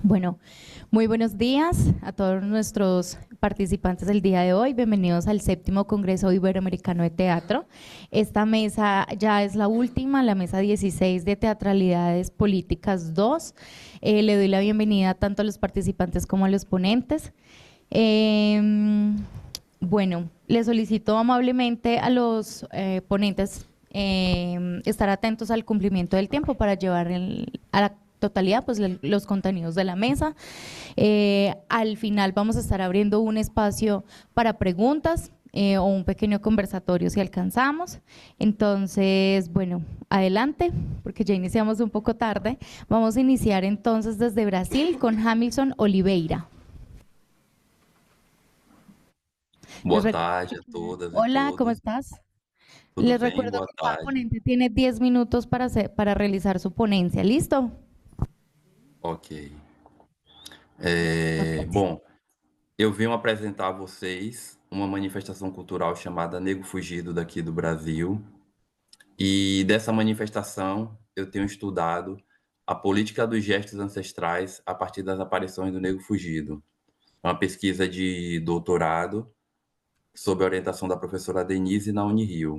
Bueno, muy buenos días a todos nuestros participantes del día de hoy. Bienvenidos al séptimo Congreso Iberoamericano de Teatro. Esta mesa ya es la última, la mesa 16 de Teatralidades Políticas 2. Le doy la bienvenida tanto a los participantes como a los ponentes. Bueno, le solicito amablemente a los ponentes estar atentos al cumplimiento del tiempo para llevar a la totalidad pues los contenidos de la mesa. Al final vamos a estar abriendo un espacio para preguntas o un pequeño conversatorio si alcanzamos. Entonces, bueno, adelante, porque ya iniciamos un poco tarde. Vamos a iniciar entonces desde Brasil con Hamilton Oliveira. Les Boa recuerdo tarde que a todas e Hola, ¿cómo todos. estás? Tudo Les bem? recuerdo Boa que cada tarde. ponente tiene 10 minutos para realizar su ponencia. ¿Listo? Ok. Ok. Bom, eu vim apresentar a vocês uma manifestação cultural chamada Nego Fugido daqui do Brasil. E dessa manifestação eu tenho estudado a política dos gestos ancestrais a partir das aparições do Nego Fugido. É uma pesquisa de doutorado sob a orientação da professora Denise na Unirio,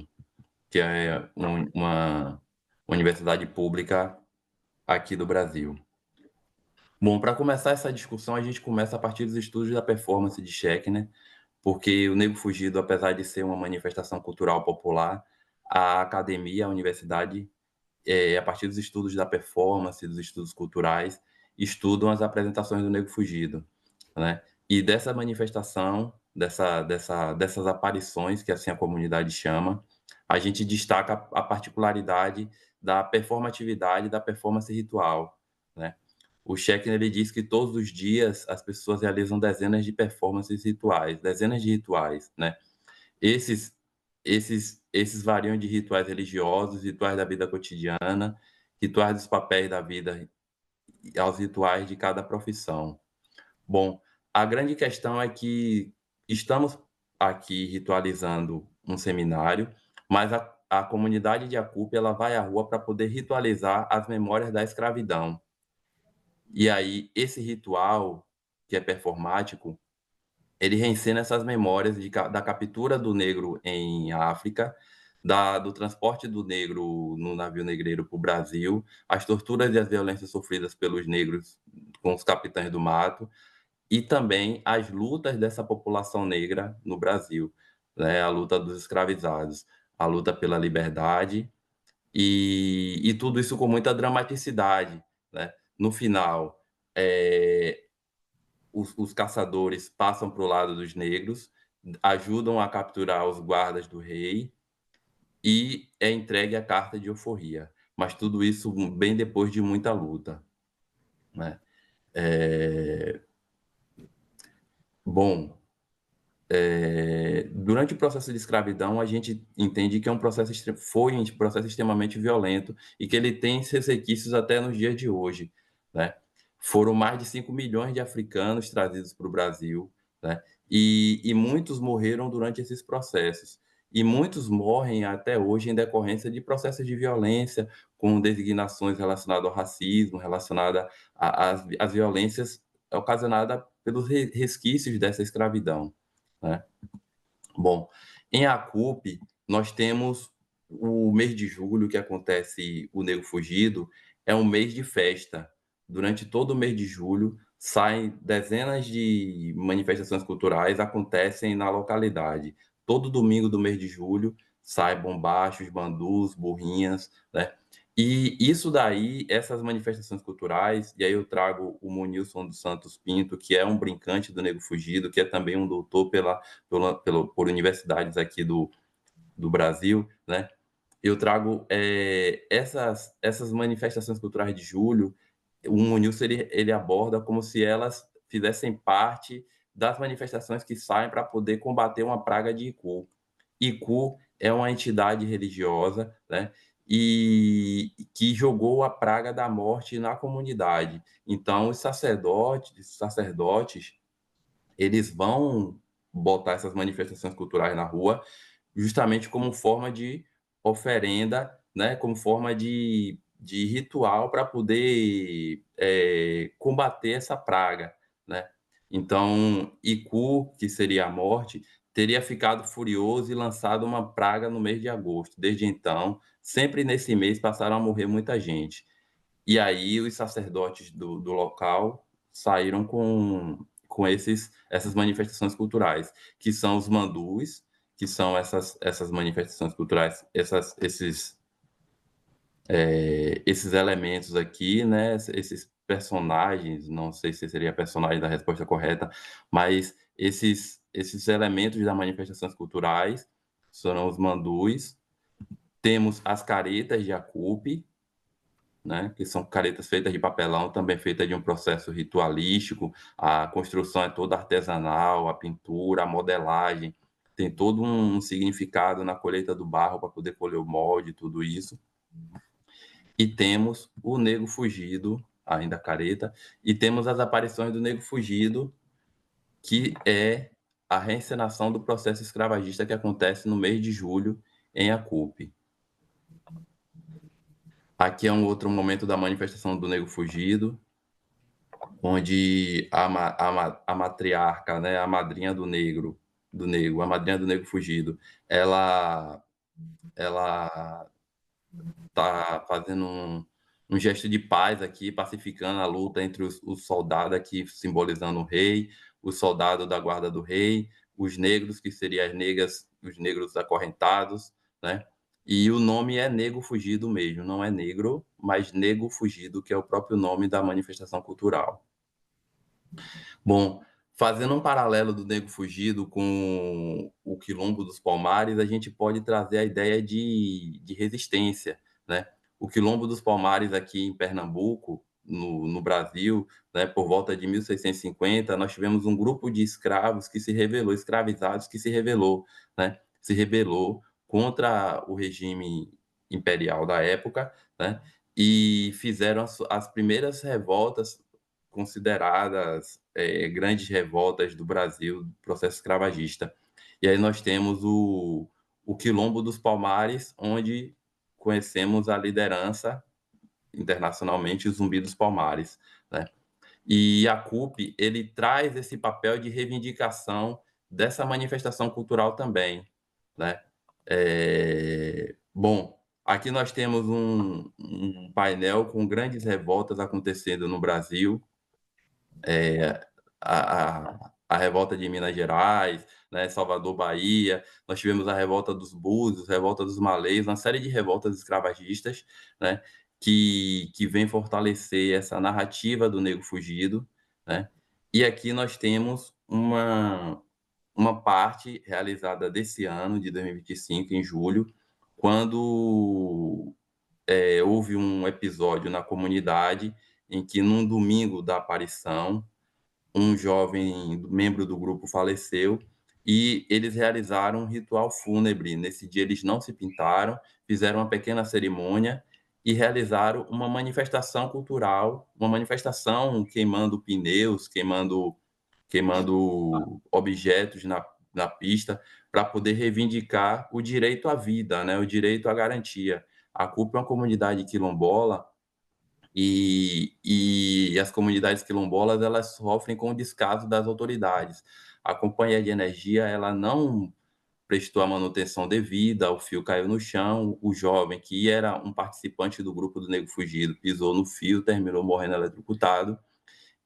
que é uma universidade pública aqui do Brasil. Bom, para começar essa discussão, a gente começa a partir dos estudos da performance de Schechner, porque o Nego Fugido, apesar de ser uma manifestação cultural popular, a academia, a universidade, a partir dos estudos da performance, dos estudos culturais, estudam as apresentações do Nego Fugido, né? E dessa manifestação, dessas aparições, que assim a comunidade chama, a gente destaca a particularidade da performatividade, da performance ritual, né? O Schechner ele diz que todos os dias as pessoas realizam dezenas de performances rituais, dezenas de rituais, né? Esses, esses variam de rituais religiosos, rituais da vida cotidiana, rituais dos papéis da vida, aos rituais de cada profissão. Bom, a grande questão é que estamos aqui ritualizando um seminário, mas a comunidade de Acupe ela vai à rua para poder ritualizar as memórias da escravidão. E aí, esse ritual, que é performático, ele reencena essas memórias da captura do negro em África, do transporte do negro no navio negreiro para o Brasil, as torturas e as violências sofridas pelos negros com os capitães do mato, e também as lutas dessa população negra no Brasil, né? A luta dos escravizados, a luta pela liberdade, e tudo isso com muita dramaticidade, né? No final, os caçadores passam para o lado dos negros, ajudam a capturar os guardas do rei e é entregue a carta de euforia. Mas tudo isso bem depois de muita luta, né? É... Bom, durante o processo de escravidão, a gente entende que foi um processo extremamente violento e que ele tem seus requisitos até nos dias de hoje, né? Foram mais de 5 milhões de africanos trazidos para o Brasil, né? E muitos morreram durante esses processos. E muitos morrem até hoje em decorrência de processos de violência, com designações relacionadas ao racismo, relacionadas às violências ocasionadas pelos resquícios dessa escravidão, né? Bom, em Acupe, nós temos o mês de julho, que acontece o Nego Fugido, é um mês de festa. Durante todo o mês de julho, saem dezenas de manifestações culturais, acontecem na localidade. Todo domingo do mês de julho, sai bombachos, bandus, burrinhas, né? E isso daí, essas manifestações culturais, e aí eu trago o Monilson dos Santos Pinto, que é um brincante do Nego Fugido, que é também um doutor por universidades aqui do Brasil, né? Eu trago essas manifestações culturais de julho, o Munilson ele aborda como se elas fizessem parte das manifestações que saem para poder combater uma praga de Iku. Iku é uma entidade religiosa, né? E que jogou a praga da morte na comunidade. Então, os sacerdotes eles vão botar essas manifestações culturais na rua justamente como forma de oferenda, né, como forma de ritual para poder combater essa praga, né? Então, Iku, que seria a morte, teria ficado furioso e lançado uma praga no mês de agosto. Desde então, sempre nesse mês passaram a morrer muita gente. E aí os sacerdotes do local saíram com essas manifestações culturais, que são os mandus, que são essas manifestações culturais, esses elementos aqui, né? Esses personagens, não sei se seria personagem da resposta correta, mas esses elementos das manifestações culturais serão os mandus. Temos as caretas de Acupe, né, que são caretas feitas de papelão, também feitas de um processo ritualístico. A construção é toda artesanal, a pintura, a modelagem, tem todo um significado na colheita do barro para poder colher o molde, tudo isso. E temos o Nego Fugido, ainda careta, e temos as aparições do Nego Fugido, que é a reencenação do processo escravagista que acontece no mês de julho em Acupe. Aqui é um outro momento da manifestação do Nego Fugido, onde a matriarca, né, a madrinha a madrinha do negro fugido, ela tá fazendo um gesto de paz aqui, pacificando a luta entre os soldados aqui, simbolizando o rei, os soldados da guarda do rei, os negros, que seriam as negras, os negros acorrentados, né? E o nome é Nego Fugido mesmo, não é negro, mas Nego Fugido, que é o próprio nome da manifestação cultural. Bom, fazendo um paralelo do Nego Fugido com o Quilombo dos Palmares, a gente pode trazer a ideia de resistência, né? O Quilombo dos Palmares aqui em Pernambuco, no Brasil, né, por volta de 1650, nós tivemos um grupo de escravos que se rebelou, escravizados que se rebelou, né? Se rebelou contra o regime imperial da época, né? E fizeram as primeiras revoltas consideradas grandes revoltas do Brasil, do processo escravagista. E aí nós temos o Quilombo dos Palmares, onde conhecemos a liderança internacionalmente, o Zumbi dos Palmares, né? E a CUP, ele traz esse papel de reivindicação dessa manifestação cultural também, né? Bom, aqui nós temos um painel com grandes revoltas acontecendo no Brasil, a revolta de Minas Gerais, né, Salvador, Bahia, nós tivemos a revolta dos Búzios, a revolta dos Malês, uma série de revoltas escravagistas, né, que vem fortalecer essa narrativa do negro fugido, né, e aqui nós temos uma parte realizada desse ano, de 2025, em julho, quando houve um episódio na comunidade em que, num domingo da aparição, um jovem membro do grupo faleceu e eles realizaram um ritual fúnebre. Nesse dia eles não se pintaram, fizeram uma pequena cerimônia e realizaram uma manifestação cultural, uma manifestação queimando pneus, queimando objetos na pista, para poder reivindicar o direito à vida, né, o direito à garantia. A CUP é uma comunidade quilombola e as comunidades quilombolas, elas sofrem com o descaso das autoridades. A companhia de energia, ela não prestou a manutenção devida, o fio caiu no chão, o jovem, que era um participante do grupo do Negro Fugido, pisou no fio, terminou morrendo eletrocutado,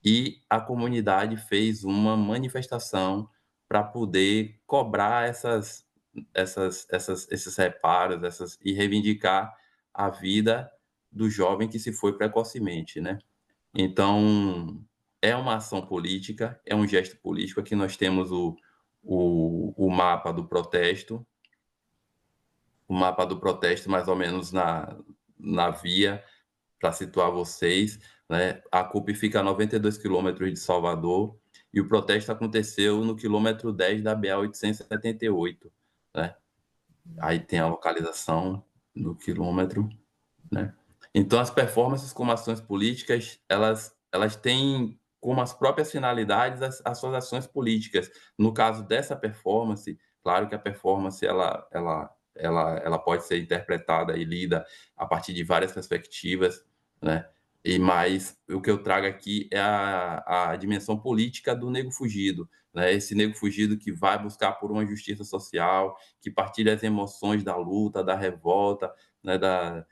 e a comunidade fez uma manifestação para poder cobrar esses reparos, e reivindicar a vida do jovem que se foi precocemente, né? Então, é uma ação política, é um gesto político. Aqui nós temos o mapa do protesto, mais ou menos na via, para situar vocês, né? A CUP fica a 92 quilômetros de Salvador e o protesto aconteceu no quilômetro 10 da BA 878, né? Aí tem a localização do quilômetro, né? Então, as performances como ações políticas, elas têm como as próprias finalidades as suas ações políticas. No caso dessa performance, claro que a performance ela pode ser interpretada e lida a partir de várias perspectivas, né? Mas o que eu trago aqui é a dimensão política do negro fugido, né? Esse negro fugido que vai buscar por uma justiça social, que partilha as emoções da luta, da revolta, né? Da,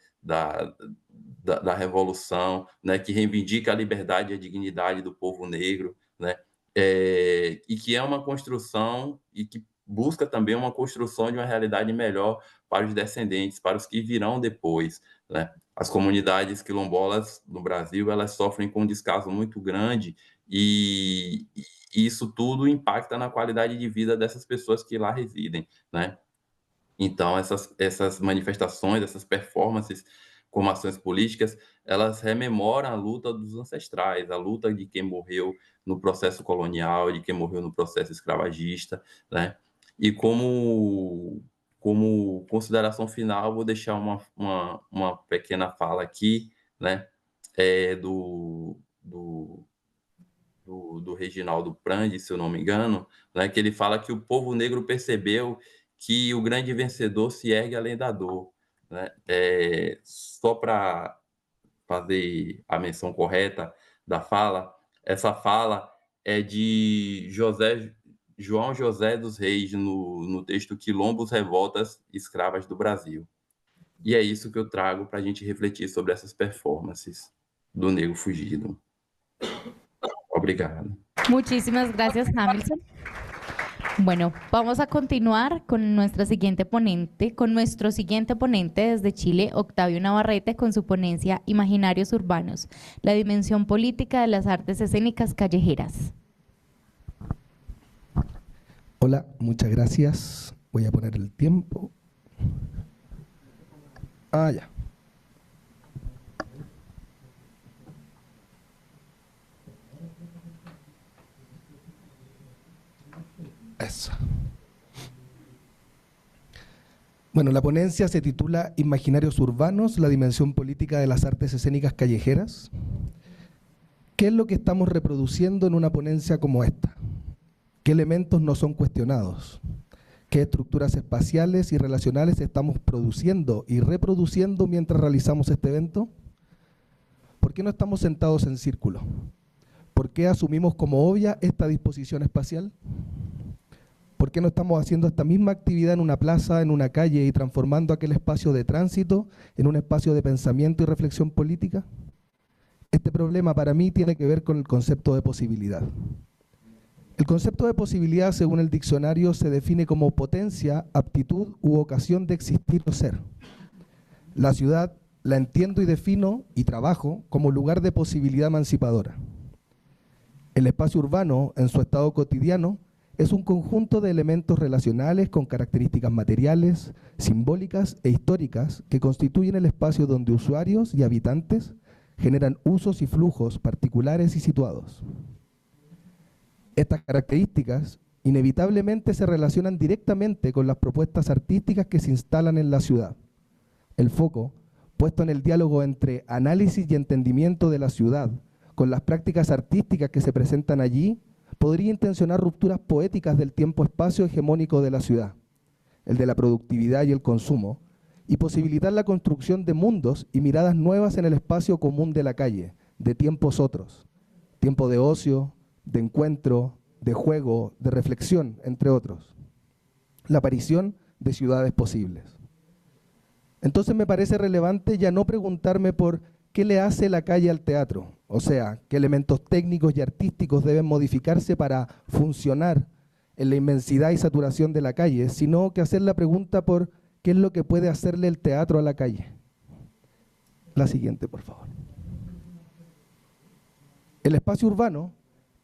da revolução, né? Que reivindica a liberdade e a dignidade do povo negro, né? E que é uma construção e que busca também uma construção de uma realidade melhor para os descendentes, para os que virão depois, né? As comunidades quilombolas no Brasil, elas sofrem com um descaso muito grande e isso tudo impacta na qualidade de vida dessas pessoas que lá residem, né? Então, essas manifestações, essas performances como ações políticas, elas rememoram a luta dos ancestrais, a luta de quem morreu no processo colonial, de quem morreu no processo escravagista, né? E como consideração final, vou deixar uma pequena fala aqui, né? Do Reginaldo Prandi, se eu não me engano, né, que ele fala que o povo negro percebeu que o grande vencedor se ergue além da dor. Né? Só para fazer a menção correta da fala, essa fala é de João José dos Reis, no texto Quilombos, Revoltas Escravas do Brasil. E é isso que eu trago para a gente refletir sobre essas performances do negro fugido. Obrigado. Muchísimas gracias, Hamilton. Bueno, vamos a continuar con nuestro siguiente ponente desde Chile, Octavio Navarrete, con su ponencia Imaginarios Urbanos, la dimensión política de las artes escénicas callejeras. Hola, muchas gracias. Voy a poner el tiempo. Ya. Eso. Bueno, la ponencia se titula Imaginarios Urbanos, la dimensión política de las artes escénicas callejeras. ¿Qué es lo que estamos reproduciendo en una ponencia como esta? ¿Qué elementos no son cuestionados? ¿Qué estructuras espaciales y relacionales estamos produciendo y reproduciendo mientras realizamos este evento? ¿Por qué no estamos sentados en círculo? ¿Por qué asumimos como obvia esta disposición espacial? ¿Por qué no estamos haciendo esta misma actividad en una plaza, en una calle y transformando aquel espacio de tránsito en un espacio de pensamiento y reflexión política? Este problema para mí tiene que ver con el concepto de posibilidad. El concepto de posibilidad, según el diccionario, se define como potencia, aptitud u ocasión de existir o ser. La ciudad la entiendo y defino y trabajo como lugar de posibilidad emancipadora. El espacio urbano, en su estado cotidiano, es un conjunto de elementos relacionales con características materiales, simbólicas e históricas que constituyen el espacio donde usuarios y habitantes generan usos y flujos particulares y situados. Estas características inevitablemente se relacionan directamente con las propuestas artísticas que se instalan en la ciudad. El foco, puesto en el diálogo entre análisis y entendimiento de la ciudad, con las prácticas artísticas que se presentan allí, podría intencionar rupturas poéticas del tiempo-espacio hegemónico de la ciudad, el de la productividad y el consumo, y posibilitar la construcción de mundos y miradas nuevas en el espacio común de la calle, de tiempos otros, tiempo de ocio, de encuentro, de juego, de reflexión, entre otros. La aparición de ciudades posibles. Entonces me parece relevante ya no preguntarme por qué le hace la calle al teatro, o sea, qué elementos técnicos y artísticos deben modificarse para funcionar en la inmensidad y saturación de la calle, sino que hacer la pregunta por qué es lo que puede hacerle el teatro a la calle. La siguiente, por favor. El espacio urbano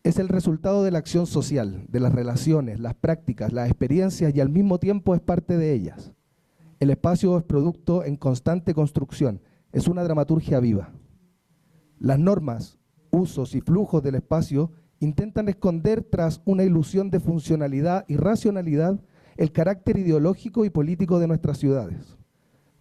es el resultado de la acción social, de las relaciones, las prácticas, las experiencias y al mismo tiempo es parte de ellas. El espacio es producto en constante construcción, es una dramaturgia viva. Las normas, usos y flujos del espacio intentan esconder tras una ilusión de funcionalidad y racionalidad el carácter ideológico y político de nuestras ciudades.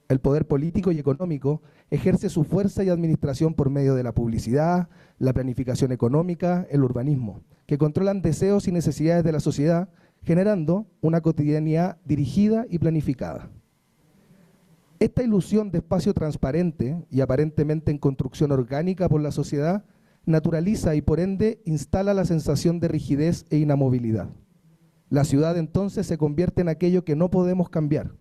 El poder político y económico ejerce su fuerza y administración por medio de la publicidad, la planificación económica, el urbanismo, que controlan deseos y necesidades de la sociedad, generando una cotidianidad dirigida y planificada. Esta ilusión de espacio transparente y aparentemente en construcción orgánica por la sociedad naturaliza y por ende instala la sensación de rigidez e inamovilidad. La ciudad entonces se convierte en aquello que no podemos cambiar.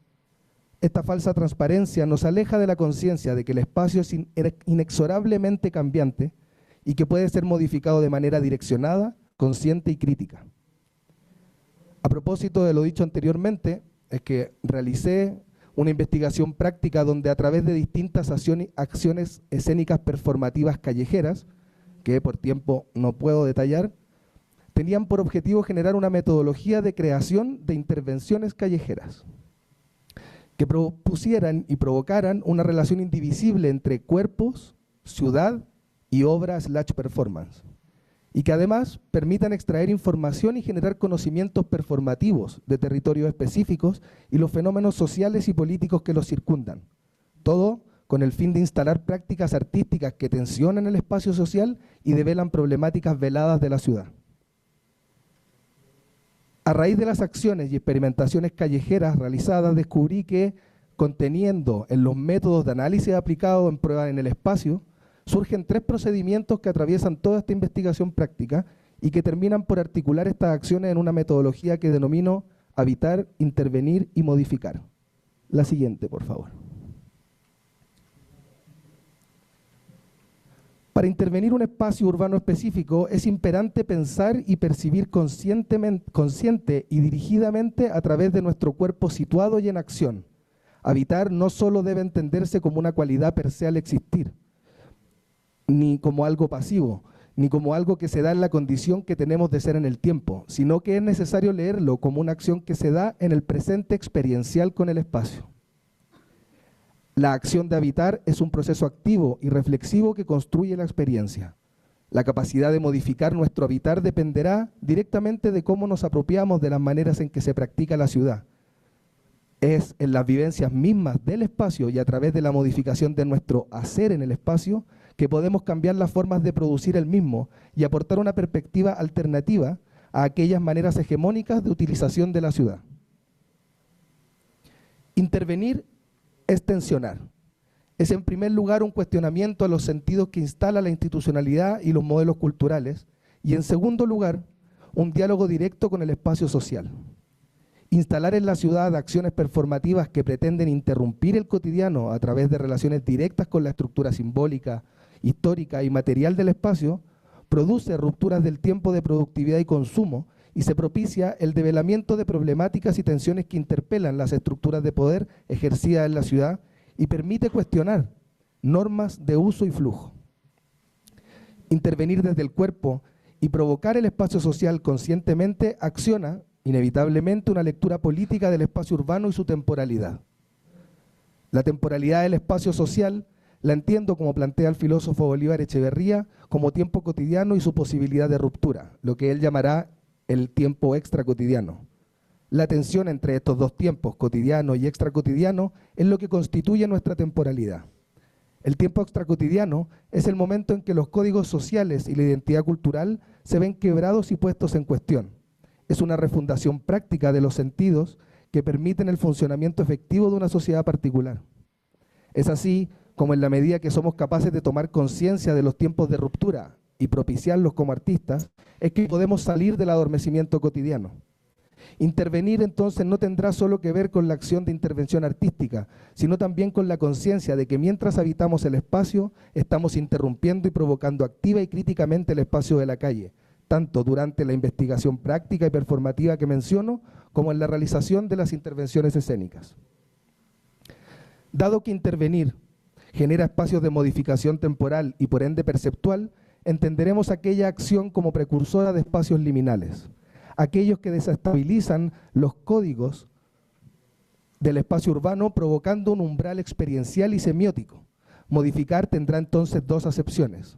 Esta falsa transparencia nos aleja de la conciencia de que el espacio es inexorablemente cambiante y que puede ser modificado de manera direccionada, consciente y crítica. A propósito de lo dicho anteriormente, es que realicé una investigación práctica donde a través de distintas acciones escénicas performativas callejeras, que por tiempo no puedo detallar, tenían por objetivo generar una metodología de creación de intervenciones callejeras que propusieran y provocaran una relación indivisible entre cuerpos, ciudad y obra/performance, y que además permitan extraer información y generar conocimientos performativos de territorios específicos y los fenómenos sociales y políticos que los circundan, todo con el fin de instalar prácticas artísticas que tensionan el espacio social y develan problemáticas veladas de la ciudad. A raíz de las acciones y experimentaciones callejeras realizadas, descubrí que, conteniendo en los métodos de análisis aplicados en pruebas en el espacio, surgen 3 procedimientos que atraviesan toda esta investigación práctica y que terminan por articular estas acciones en una metodología que denomino habitar, intervenir y modificar. La siguiente, por favor. Para intervenir un espacio urbano específico es imperante pensar y percibir consciente y dirigidamente a través de nuestro cuerpo situado y en acción. Habitar no solo debe entenderse como una cualidad per se al existir, ni como algo pasivo, ni como algo que se da en la condición que tenemos de ser en el tiempo, sino que es necesario leerlo como una acción que se da en el presente experiencial con el espacio. La acción de habitar es un proceso activo y reflexivo que construye la experiencia. La capacidad de modificar nuestro habitar dependerá directamente de cómo nos apropiamos de las maneras en que se practica la ciudad. Es en las vivencias mismas del espacio y a través de la modificación de nuestro hacer en el espacio que podemos cambiar las formas de producir el mismo y aportar una perspectiva alternativa a aquellas maneras hegemónicas de utilización de la ciudad. Intervenir es tensionar. Es en primer lugar un cuestionamiento a los sentidos que instala la institucionalidad y los modelos culturales, y en segundo lugar, un diálogo directo con el espacio social. Instalar en la ciudad acciones performativas que pretenden interrumpir el cotidiano a través de relaciones directas con la estructura simbólica, histórica y material del espacio, produce rupturas del tiempo de productividad y consumo y se propicia el develamiento de problemáticas y tensiones que interpelan las estructuras de poder ejercidas en la ciudad y permite cuestionar normas de uso y flujo. Intervenir desde el cuerpo y provocar el espacio social conscientemente acciona, inevitablemente, una lectura política del espacio urbano y su temporalidad. La temporalidad del espacio social la entiendo, como plantea el filósofo Bolívar Echeverría, como tiempo cotidiano y su posibilidad de ruptura, lo que él llamará el tiempo extracotidiano. La tensión entre estos dos tiempos, cotidiano y extracotidiano, es lo que constituye nuestra temporalidad. El tiempo extracotidiano es el momento en que los códigos sociales y la identidad cultural se ven quebrados y puestos en cuestión. Es una refundación práctica de los sentidos que permiten el funcionamiento efectivo de una sociedad particular. Es así como en la medida que somos capaces de tomar conciencia de los tiempos de ruptura y propiciarlos como artistas, es que podemos salir del adormecimiento cotidiano. Intervenir entonces no tendrá solo que ver con la acción de intervención artística, sino también con la conciencia de que mientras habitamos el espacio, estamos interrumpiendo y provocando activa y críticamente el espacio de la calle, tanto durante la investigación práctica y performativa que menciono, como en la realización de las intervenciones escénicas. Dado que intervenir genera espacios de modificación temporal y por ende perceptual, entenderemos aquella acción como precursora de espacios liminales, aquellos que desestabilizan los códigos del espacio urbano provocando un umbral experiencial y semiótico. Modificar tendrá entonces 2 acepciones.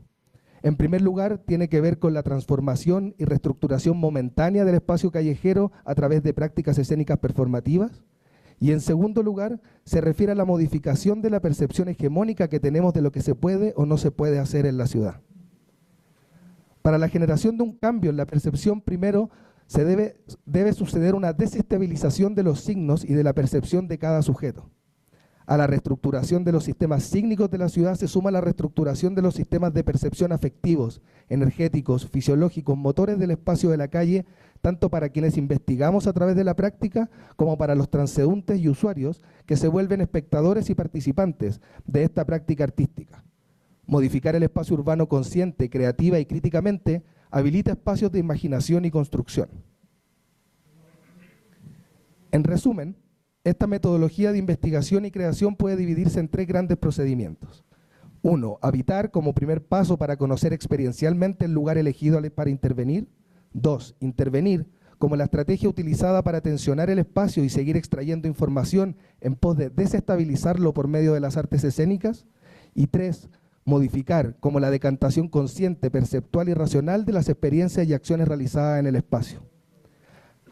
En primer lugar, tiene que ver con la transformación y reestructuración momentánea del espacio callejero a través de prácticas escénicas performativas. Y en segundo lugar, se refiere a la modificación de la percepción hegemónica que tenemos de lo que se puede o no se puede hacer en la ciudad. Para la generación de un cambio en la percepción, primero debe suceder una desestabilización de los signos y de la percepción de cada sujeto. A la reestructuración de los sistemas sígnicos de la ciudad se suma la reestructuración de los sistemas de percepción afectivos, energéticos, fisiológicos, motores del espacio de la calle, tanto para quienes investigamos a través de la práctica como para los transeúntes y usuarios que se vuelven espectadores y participantes de esta práctica artística. Modificar el espacio urbano consciente, creativa y críticamente habilita espacios de imaginación y construcción. En resumen, esta metodología de investigación y creación puede dividirse en 3 grandes procedimientos. 1. Habitar como primer paso para conocer experiencialmente el lugar elegido para intervenir. 2. Intervenir como la estrategia utilizada para tensionar el espacio y seguir extrayendo información en pos de desestabilizarlo por medio de las artes escénicas. Y 3. Modificar como la decantación consciente, perceptual y racional de las experiencias y acciones realizadas en el espacio.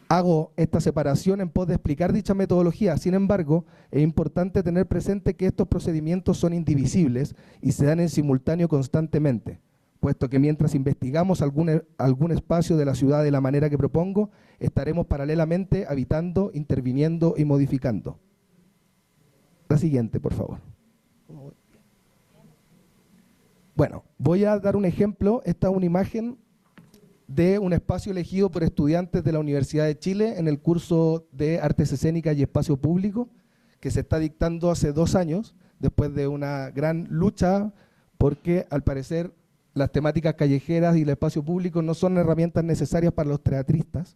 Hago esta separación en pos de explicar dicha metodología. Sin embargo, es importante tener presente que estos procedimientos son indivisibles y se dan en simultáneo constantemente, puesto que mientras investigamos algún espacio de la ciudad de la manera que propongo, estaremos paralelamente habitando, interviniendo y modificando. La siguiente, por favor. Bueno, voy a dar un ejemplo. Esta es una imagen de un espacio elegido por estudiantes de la Universidad de Chile en el curso de Artes Escénicas y Espacio Público, que se está dictando hace 2 años, después de una gran lucha, porque al parecer las temáticas callejeras y el espacio público no son herramientas necesarias para los teatristas.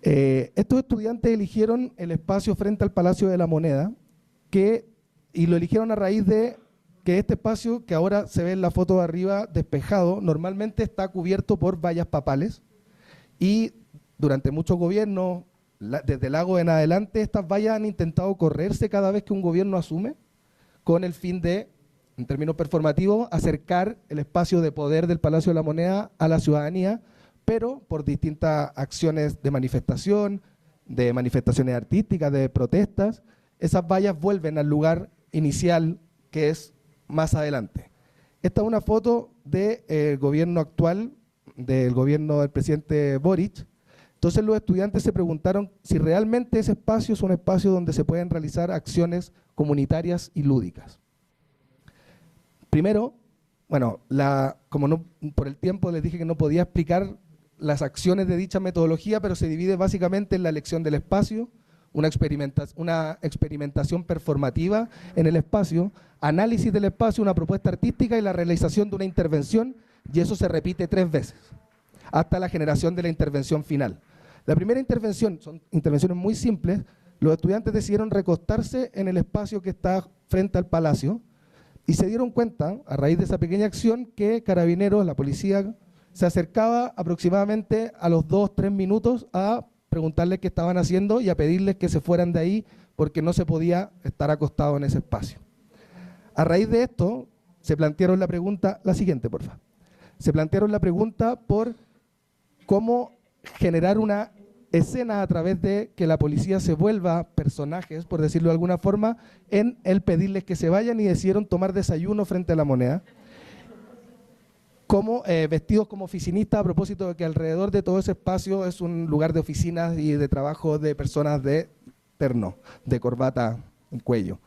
Estos estudiantes eligieron el espacio frente al Palacio de la Moneda, y lo eligieron a raíz de que este espacio, que ahora se ve en la foto de arriba despejado, normalmente está cubierto por vallas papales, y durante muchos gobiernos, desde Lago en adelante, estas vallas han intentado correrse cada vez que un gobierno asume, con el fin de, en términos performativos, acercar el espacio de poder del Palacio de la Moneda a la ciudadanía, pero por distintas acciones de manifestación, de manifestaciones artísticas, de protestas, esas vallas vuelven al lugar inicial, que es más adelante. Esta es una foto del gobierno actual, del gobierno del presidente Boric. Entonces los estudiantes se preguntaron si realmente ese espacio es un espacio donde se pueden realizar acciones comunitarias y lúdicas. Primero, bueno, como por el tiempo les dije que no podía explicar las acciones de dicha metodología, pero se divide básicamente en la elección del espacio, una experimentación performativa en el espacio, análisis del espacio, una propuesta artística y la realización de una intervención, y eso se repite 3 veces, hasta la generación de la intervención final. La primera intervención, son intervenciones muy simples. Los estudiantes decidieron recostarse en el espacio que está frente al palacio y se dieron cuenta, a raíz de esa pequeña acción, que Carabineros, la policía, se acercaba aproximadamente a los 2-3 minutos a preguntarles qué estaban haciendo y a pedirles que se fueran de ahí porque no se podía estar acostado en ese espacio. A raíz de esto, se plantearon la pregunta, la siguiente, por favor. Se plantearon la pregunta por cómo generar una escena a través de que la policía se vuelva personajes, por decirlo de alguna forma, en el pedirles que se vayan, y decidieron tomar desayuno frente a la Moneda, como vestidos como oficinistas, a propósito de que alrededor de todo ese espacio es un lugar de oficinas y de trabajo de personas de terno, de corbata en cuello.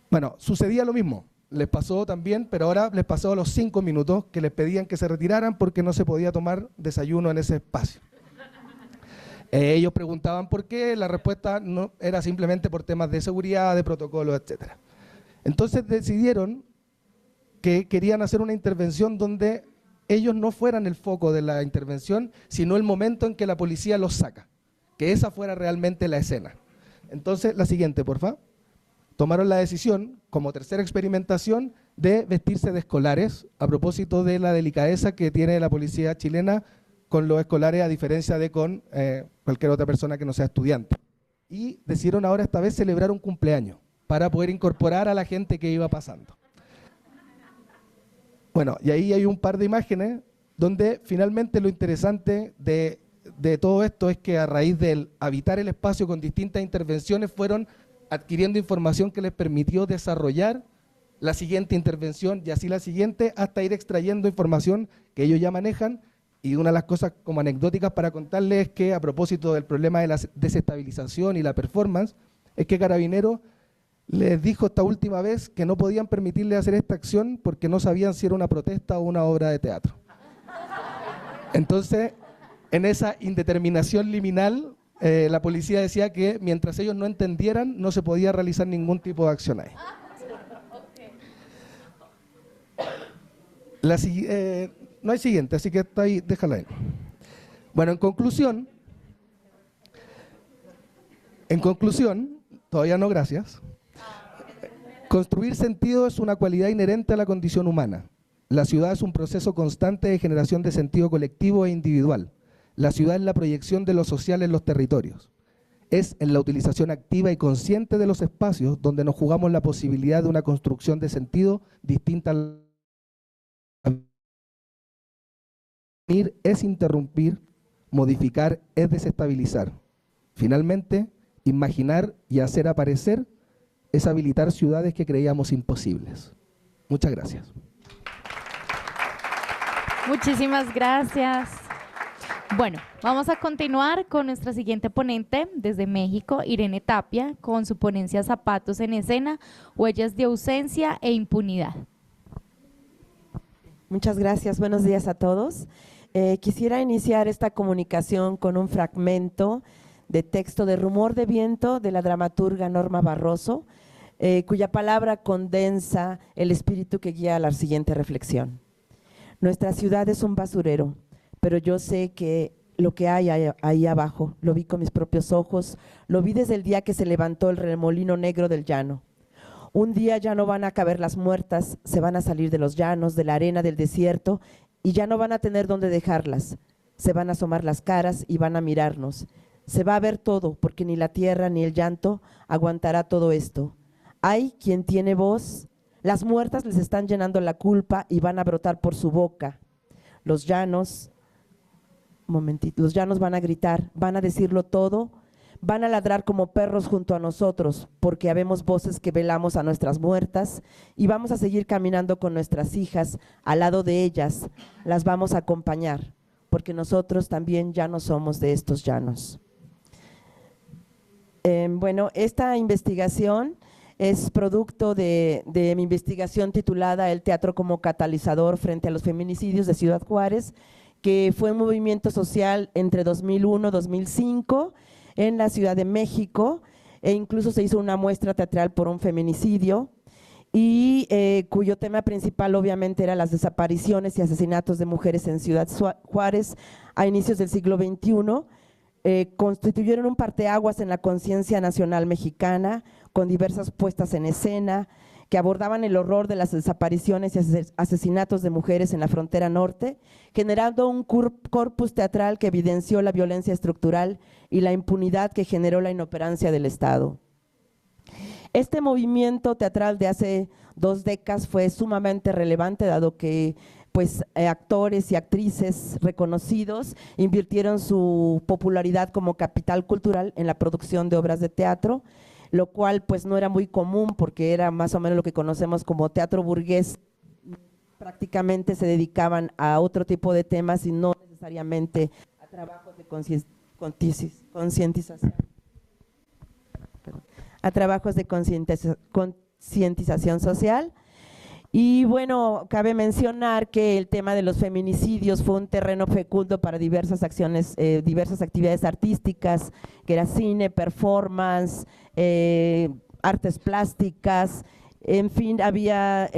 Bueno, sucedía lo mismo, les pasó también, pero ahora les pasó a los 5 minutos que les pedían que se retiraran porque no se podía tomar desayuno en ese espacio. Ellos preguntaban por qué, la respuesta no era simplemente por temas de seguridad, de protocolo, etc. Entonces decidieron que querían hacer una intervención donde ellos no fueran el foco de la intervención, sino el momento en que la policía los saca, que esa fuera realmente la escena. Entonces, la siguiente, por favor. Tomaron la decisión, como tercera experimentación, de vestirse de escolares, a propósito de la delicadeza que tiene la policía chilena con los escolares, a diferencia de con cualquier otra persona que no sea estudiante. Y decidieron ahora esta vez celebrar un cumpleaños, para poder incorporar a la gente que iba pasando. Bueno, y ahí hay un par de imágenes donde finalmente lo interesante de todo esto es que a raíz del habitar el espacio con distintas intervenciones fueron adquiriendo información que les permitió desarrollar la siguiente intervención y así la siguiente, hasta ir extrayendo información que ellos ya manejan. Y una de las cosas como anecdóticas para contarles es que, a propósito del problema de la desestabilización y la performance, es que Carabineros les dijo esta última vez que no podían permitirle hacer esta acción porque no sabían si era una protesta o una obra de teatro. Entonces, en esa indeterminación liminal, la policía decía que mientras ellos no entendieran, no se podía realizar ningún tipo de acción ahí. No hay siguiente, así que está ahí, déjala ahí. Bueno, en conclusión, todavía no, gracias. Construir sentido es una cualidad inherente a la condición humana. La ciudad es un proceso constante de generación de sentido colectivo e individual. La ciudad es la proyección de lo social en los territorios. Es en la utilización activa y consciente de los espacios donde nos jugamos la posibilidad de una construcción de sentido distinta a la... Es interrumpir, modificar es desestabilizar. Finalmente, imaginar y hacer aparecer es habilitar ciudades que creíamos imposibles. Muchas gracias. Muchísimas gracias. Bueno, vamos a continuar con nuestra siguiente ponente desde México, Irene Tapia, con su ponencia Zapatos en Escena, Huellas de Ausencia e Impunidad. Muchas gracias, buenos días a todos. Quisiera iniciar esta comunicación con un fragmento de texto de Rumor de Viento de la dramaturga Norma Barroso, cuya palabra condensa el espíritu que guía a la siguiente reflexión. Nuestra ciudad es un basurero, pero yo sé que lo que hay ahí abajo, lo vi con mis propios ojos, lo vi desde el día que se levantó el remolino negro del llano. Un día ya no van a caber las muertas, se van a salir de los llanos, de la arena del desierto, y ya no van a tener dónde dejarlas. Se van a asomar las caras y van a mirarnos. Se va a ver todo, porque ni la tierra ni el llanto aguantará todo esto. Hay quien tiene voz, las muertas les están llenando la culpa y van a brotar por su boca. Los llanos, los llanos van a gritar, van a decirlo todo, van a ladrar como perros junto a nosotros, porque habemos voces que velamos a nuestras muertas y vamos a seguir caminando con nuestras hijas al lado de ellas, las vamos a acompañar, porque nosotros también ya no somos de estos llanos. Bueno, esta investigación es producto de mi investigación titulada El teatro como catalizador frente a los feminicidios de Ciudad Juárez, que fue un movimiento social entre 2001 y 2005 en la Ciudad de México, e incluso se hizo una muestra teatral por un feminicidio, y cuyo tema principal obviamente era las desapariciones y asesinatos de mujeres en Ciudad Juárez a inicios del siglo XXI. Constituyeron un parteaguas en la conciencia nacional mexicana, con diversas puestas en escena que abordaban el horror de las desapariciones y asesinatos de mujeres en la frontera norte, generando un corpus teatral que evidenció la violencia estructural y la impunidad que generó la inoperancia del Estado. Este movimiento teatral de hace 2 décadas fue sumamente relevante, dado que actores y actrices reconocidos invirtieron su popularidad como capital cultural en la producción de obras de teatro, lo cual no era muy común porque era más o menos lo que conocemos como teatro burgués. Prácticamente se dedicaban a otro tipo de temas y no necesariamente a trabajos de concientización. A trabajos de concientización social. Y bueno, cabe mencionar que el tema de los feminicidios fue un terreno fecundo para diversas acciones, diversas actividades artísticas, que era cine, performance, artes plásticas, en fin, había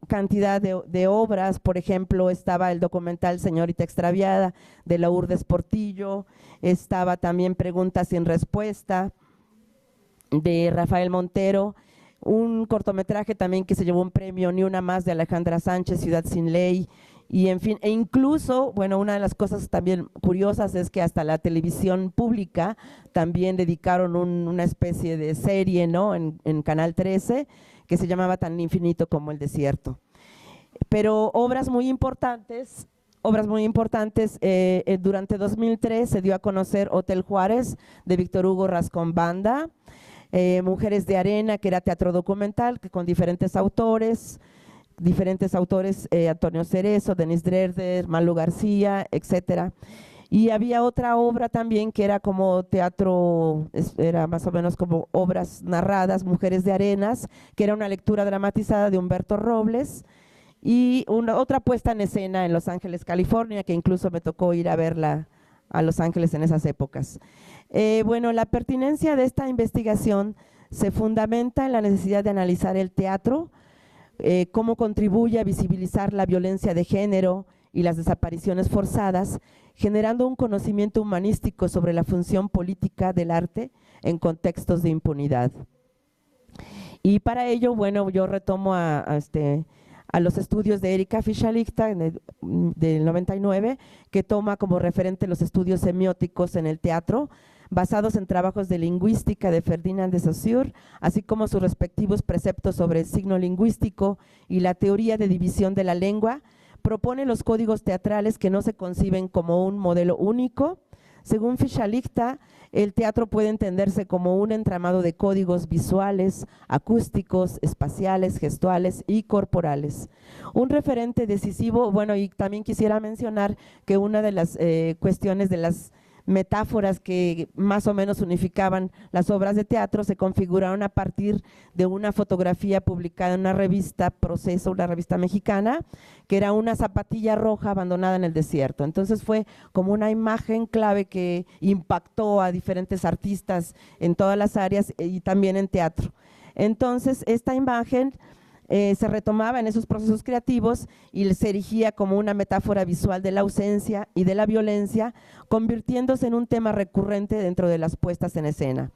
cantidad de obras. Por ejemplo, estaba el documental Señorita Extraviada de Lourdes Portillo, estaba también Preguntas sin respuesta de Rafael Montero, un cortometraje también que se llevó un premio, Ni una más, de Alejandra Sánchez, Ciudad sin Ley, y en fin, e incluso, bueno, una de las cosas también curiosas es que hasta la televisión pública también dedicaron una especie de serie, ¿no?, en Canal 13, que se llamaba Tan infinito como el desierto. Pero obras muy importantes, durante 2003 se dio a conocer Hotel Juárez, de Víctor Hugo Rascón Banda, Mujeres de Arena, que era teatro documental, que con diferentes autores, Antonio Cerezo, Denis Dresder, Malu García, etcétera. Y había otra obra también que era como teatro, era más o menos como obras narradas, Mujeres de Arenas, que era una lectura dramatizada de Humberto Robles, y otra puesta en escena en Los Ángeles, California, que incluso me tocó ir a verla a Los Ángeles en esas épocas. Bueno, la pertinencia de esta investigación se fundamenta en la necesidad de analizar el teatro, cómo contribuye a visibilizar la violencia de género y las desapariciones forzadas, generando un conocimiento humanístico sobre la función política del arte en contextos de impunidad. Y para ello, bueno, yo retomo a los estudios de Erika Fischer-Lichter del 99, que toma como referente los estudios semióticos en el teatro, basados en trabajos de lingüística de Ferdinand de Saussure, así como sus respectivos preceptos sobre el signo lingüístico y la teoría de división de la lengua. Propone los códigos teatrales que no se conciben como un modelo único. Según Fischer-Lichter, el teatro puede entenderse como un entramado de códigos visuales, acústicos, espaciales, gestuales y corporales. Un referente decisivo, bueno, y también quisiera mencionar que una de las cuestiones de las metáforas que más o menos unificaban las obras de teatro se configuraron a partir de una fotografía publicada en una revista, Proceso, una revista mexicana, que era una zapatilla roja abandonada en el desierto. Entonces fue como una imagen clave que impactó a diferentes artistas en todas las áreas y también en teatro. Entonces esta imagen se retomaba en esos procesos creativos y se erigía como una metáfora visual de la ausencia y de la violencia, convirtiéndose en un tema recurrente dentro de las puestas en escena.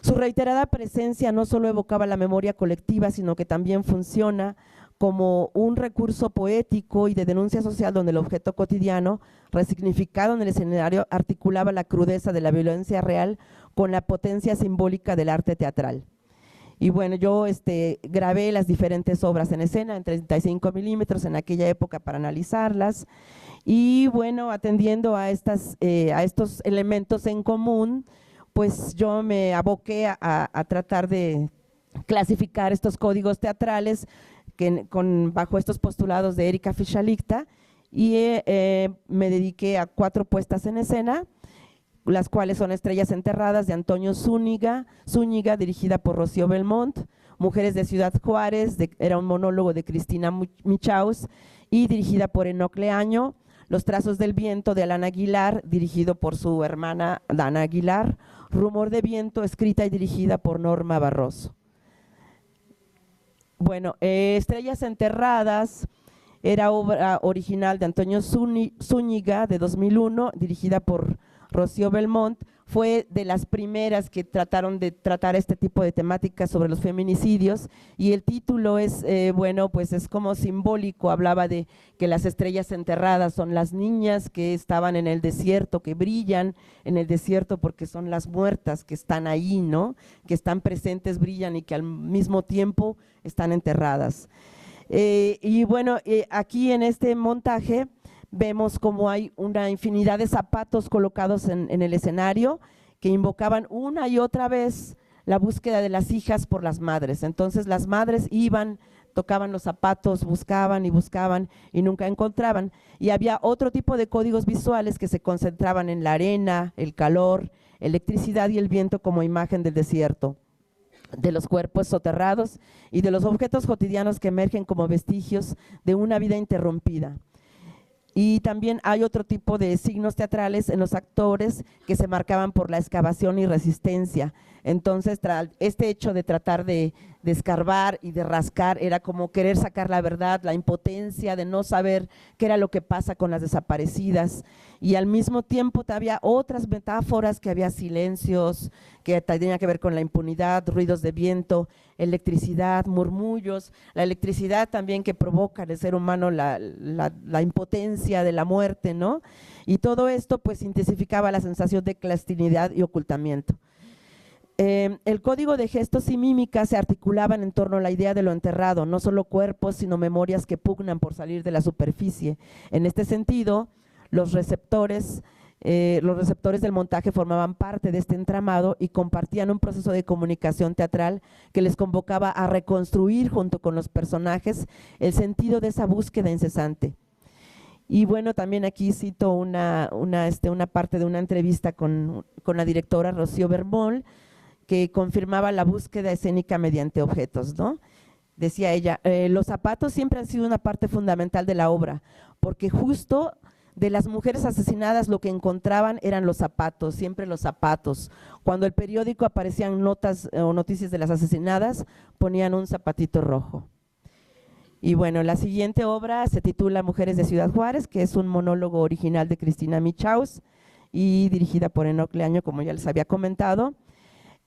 Su reiterada presencia no solo evocaba la memoria colectiva, sino que también funciona como un recurso poético y de denuncia social donde el objeto cotidiano, resignificado en el escenario, articulaba la crudeza de la violencia real con la potencia simbólica del arte teatral. Y bueno, yo grabé las diferentes obras en escena en 35 milímetros en aquella época para analizarlas. Y bueno, atendiendo a estos elementos en común, pues yo me aboqué a tratar de clasificar estos códigos teatrales bajo estos postulados de Erika Fischer-Lichter, y me dediqué a 4 puestas en escena, las cuales son Estrellas Enterradas de Antonio Zúñiga, dirigida por Rocío Belmont; Mujeres de Ciudad Juárez, era un monólogo de Cristina Michaus y dirigida por Enoc Leaño; Los Trazos del Viento de Alana Aguilar, dirigido por su hermana Dana Aguilar; Rumor de Viento, escrita y dirigida por Norma Barroso. Bueno, Estrellas Enterradas era obra original de Antonio Zúñiga de 2001, dirigida por Rocío Belmont. Fue de las primeras que trataron de tratar este tipo de temáticas sobre los feminicidios, y el título es, bueno, pues es como simbólico. Hablaba de que las estrellas enterradas son las niñas que estaban en el desierto, que brillan en el desierto porque son las muertas que están ahí, ¿no? Que están presentes, brillan y que al mismo tiempo están enterradas. Y bueno, aquí en este montaje vemos como hay una infinidad de zapatos colocados en el escenario que invocaban una y otra vez la búsqueda de las hijas por las madres. Entonces las madres iban, tocaban los zapatos, buscaban y nunca encontraban. Y había otro tipo de códigos visuales que se concentraban en la arena, el calor, electricidad y el viento como imagen del desierto, de los cuerpos soterrados y de los objetos cotidianos que emergen como vestigios de una vida interrumpida. Y también hay otro tipo de signos teatrales en los actores que se marcaban por la excavación y resistencia. Entonces, este hecho de tratar de escarbar y de rascar era como querer sacar la verdad, la impotencia de no saber qué era lo que pasa con las desaparecidas. Y al mismo tiempo había otras metáforas, que había silencios, que tenía que ver con la impunidad, ruidos de viento, electricidad, murmullos, la electricidad también que provoca en el ser humano la impotencia de la muerte, ¿no? Y todo esto pues intensificaba la sensación de clandestinidad y ocultamiento. El código de gestos y mímica se articulaban en torno a la idea de lo enterrado, no solo cuerpos, sino memorias que pugnan por salir de la superficie. En este sentido, los receptores del montaje formaban parte de este entramado y compartían un proceso de comunicación teatral que les convocaba a reconstruir junto con los personajes el sentido de esa búsqueda incesante. Y bueno, también aquí cito una parte de una entrevista con la directora Rocío Bermol, que confirmaba la búsqueda escénica mediante objetos, ¿no? Decía ella, los zapatos siempre han sido una parte fundamental de la obra, porque justo de las mujeres asesinadas lo que encontraban eran los zapatos, siempre los zapatos. Cuando el periódico aparecían notas o noticias de las asesinadas, ponían un zapatito rojo. Y bueno, la siguiente obra se titula Mujeres de Ciudad Juárez, que es un monólogo original de Cristina Michaus y dirigida por Enoc Leaño, como ya les había comentado.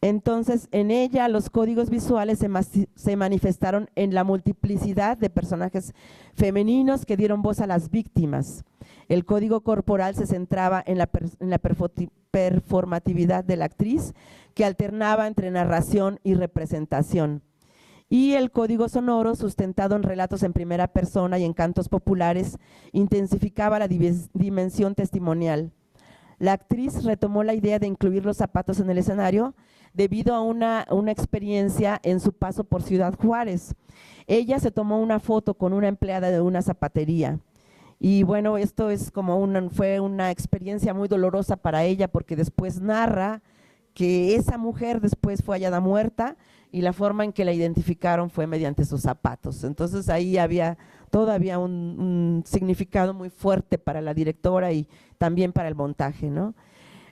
Entonces, en ella los códigos visuales se manifestaron en la multiplicidad de personajes femeninos que dieron voz a las víctimas. El código corporal se centraba en la performatividad de la actriz, que alternaba entre narración y representación. Y el código sonoro, sustentado en relatos en primera persona y en cantos populares, intensificaba la dimensión testimonial. La actriz retomó la idea de incluir los zapatos en el escenario debido a una experiencia en su paso por Ciudad Juárez. Ella se tomó una foto con una empleada de una zapatería. Y bueno, esto es fue una experiencia muy dolorosa para ella, porque después narra que esa mujer después fue hallada muerta y la forma en que la identificaron fue mediante sus zapatos. Entonces ahí había todavía un significado muy fuerte para la directora y también para el montaje, ¿no?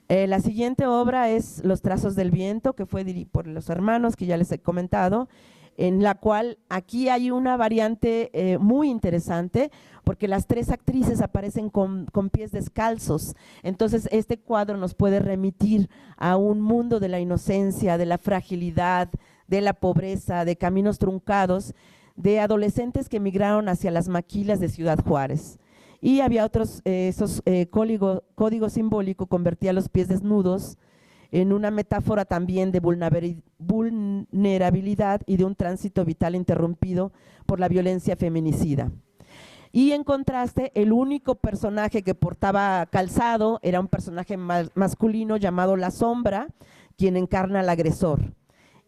La siguiente obra es Los Trazos del Viento, que fue por los hermanos, que ya les he comentado, en la cual aquí hay una variante muy interesante, porque las tres actrices aparecen con pies descalzos. Entonces este cuadro nos puede remitir a un mundo de la inocencia, de la fragilidad, de la pobreza, de caminos truncados, de adolescentes que emigraron hacia las maquilas de Ciudad Juárez. Y había otros, código simbólico convertía los pies desnudos en una metáfora también de vulnerabilidad y de un tránsito vital interrumpido por la violencia feminicida. Y en contraste, el único personaje que portaba calzado era un personaje masculino llamado La Sombra, quien encarna al agresor.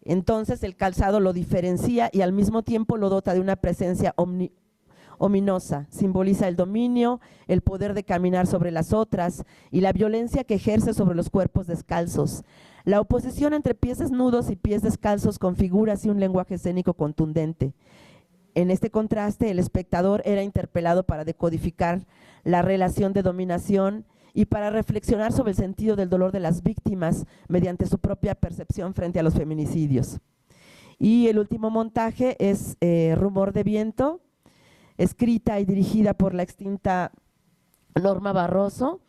Entonces el calzado lo diferencia y al mismo tiempo lo dota de una presencia ominosa, simboliza el dominio, el poder de caminar sobre las otras y la violencia que ejerce sobre los cuerpos descalzos. La oposición entre pies desnudos y pies descalzos configura así un lenguaje escénico contundente. En este contraste, el espectador era interpelado para decodificar la relación de dominación y para reflexionar sobre el sentido del dolor de las víctimas mediante su propia percepción frente a los feminicidios. Y el último montaje es Rumor de Viento, escrita y dirigida por la extinta Norma Barroso,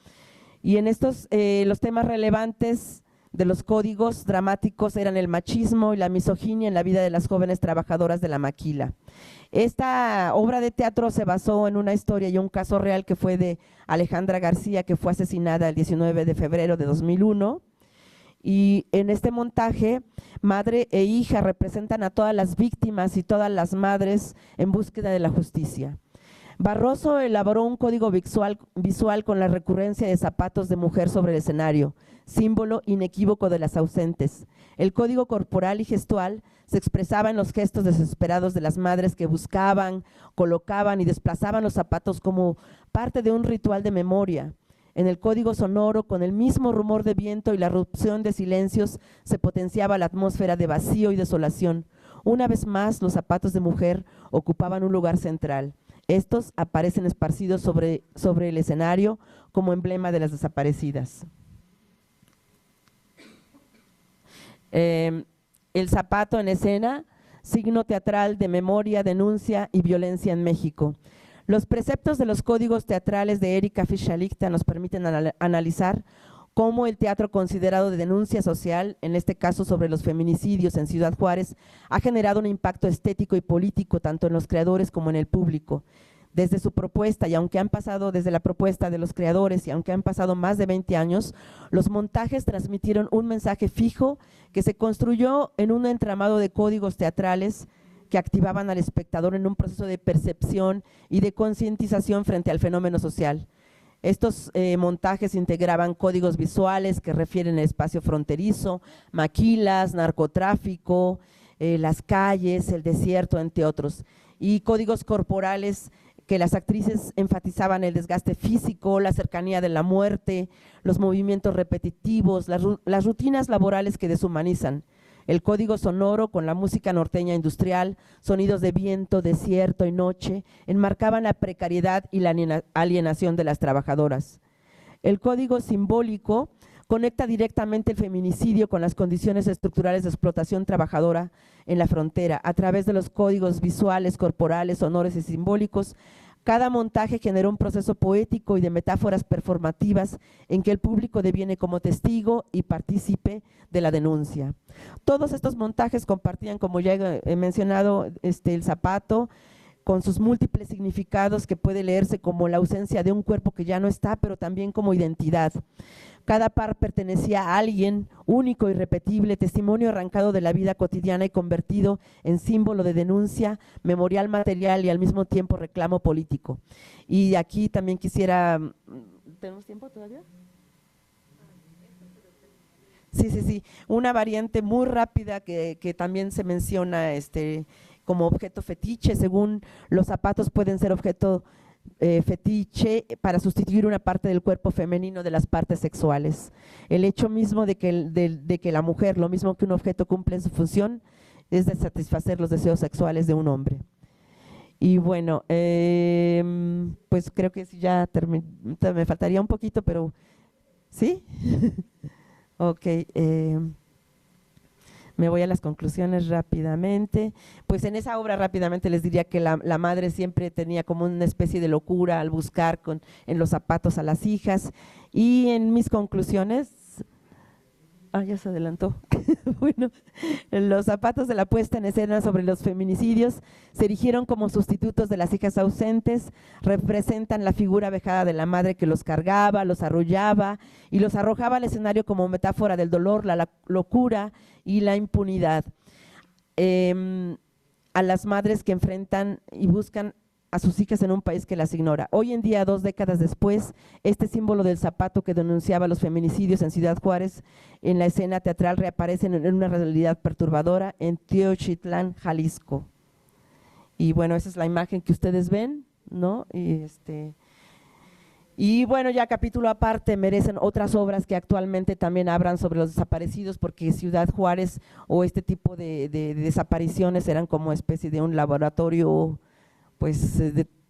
y en estos los temas relevantes de los códigos dramáticos eran el machismo y la misoginia en la vida de las jóvenes trabajadoras de la maquila. Esta obra de teatro se basó en una historia y un caso real que fue de Alejandra García, que fue asesinada el 19 de febrero de 2001, y en este montaje, madre e hija representan a todas las víctimas y todas las madres en búsqueda de la justicia. Barroso elaboró un código visual con la recurrencia de zapatos de mujer sobre el escenario, símbolo inequívoco de las ausentes. El código corporal y gestual se expresaba en los gestos desesperados de las madres que buscaban, colocaban y desplazaban los zapatos como parte de un ritual de memoria. En el código sonoro, con el mismo rumor de viento y la erupción de silencios, se potenciaba la atmósfera de vacío y desolación. Una vez más, los zapatos de mujer ocupaban un lugar central. Estos aparecen esparcidos sobre el escenario como emblema de las desaparecidas. El zapato en escena, signo teatral de memoria, denuncia y violencia en México. Los preceptos de los códigos teatrales de Erika Fischer-Lichter nos permiten analizar cómo el teatro considerado de denuncia social, en este caso sobre los feminicidios en Ciudad Juárez, ha generado un impacto estético y político tanto en los creadores como en el público. Desde su propuesta, y aunque han pasado desde la propuesta de los creadores, y aunque han pasado más de 20 años, los montajes transmitieron un mensaje fijo que se construyó en un entramado de códigos teatrales que activaban al espectador en un proceso de percepción y de concientización frente al fenómeno social. Estos montajes integraban códigos visuales que refieren al espacio fronterizo, maquilas, narcotráfico, las calles, el desierto, entre otros, y códigos corporales que las actrices enfatizaban el desgaste físico, la cercanía de la muerte, los movimientos repetitivos, las rutinas laborales que deshumanizan. El código sonoro con la música norteña industrial, sonidos de viento, desierto y noche, enmarcaban la precariedad y la alienación de las trabajadoras. El código simbólico conecta directamente el feminicidio con las condiciones estructurales de explotación trabajadora en la frontera. A través de los códigos visuales, corporales, sonoros y simbólicos, cada montaje generó un proceso poético y de metáforas performativas en que el público deviene como testigo y partícipe de la denuncia. Todos estos montajes compartían, como ya he mencionado, el zapato, con sus múltiples significados que puede leerse como la ausencia de un cuerpo que ya no está, pero también como identidad. Cada par pertenecía a alguien único, irrepetible, testimonio arrancado de la vida cotidiana y convertido en símbolo de denuncia, memorial material y al mismo tiempo reclamo político. Y aquí también quisiera… ¿Tenemos tiempo todavía? Sí. Una variante muy rápida que también se menciona como objeto fetiche. Según los zapatos pueden ser objeto fetiche para sustituir una parte del cuerpo femenino de las partes sexuales. El hecho mismo de que la mujer, lo mismo que un objeto, cumple su función, es de satisfacer los deseos sexuales de un hombre. Y bueno, pues creo que ya me faltaría un poquito, pero ¿sí? Ok, me voy a las conclusiones rápidamente. Pues en esa obra rápidamente les diría que la madre siempre tenía como una especie de locura al buscar en los zapatos a las hijas. Y en mis conclusiones… ya se adelantó. Bueno, los zapatos de la puesta en escena sobre los feminicidios se erigieron como sustitutos de las hijas ausentes, representan la figura vejada de la madre que los cargaba, los arrullaba y los arrojaba al escenario como metáfora del dolor, la locura y la impunidad. A las madres que enfrentan y buscan a sus hijas en un país que las ignora. Hoy en día, 2 décadas después, este símbolo del zapato que denunciaba los feminicidios en Ciudad Juárez en la escena teatral reaparece en una realidad perturbadora en Teochitlán, Jalisco. Y bueno, esa es la imagen que ustedes ven, ¿no? Y bueno, ya capítulo aparte, merecen otras obras que actualmente también hablan sobre los desaparecidos, porque Ciudad Juárez o este tipo de desapariciones eran como especie de un laboratorio pues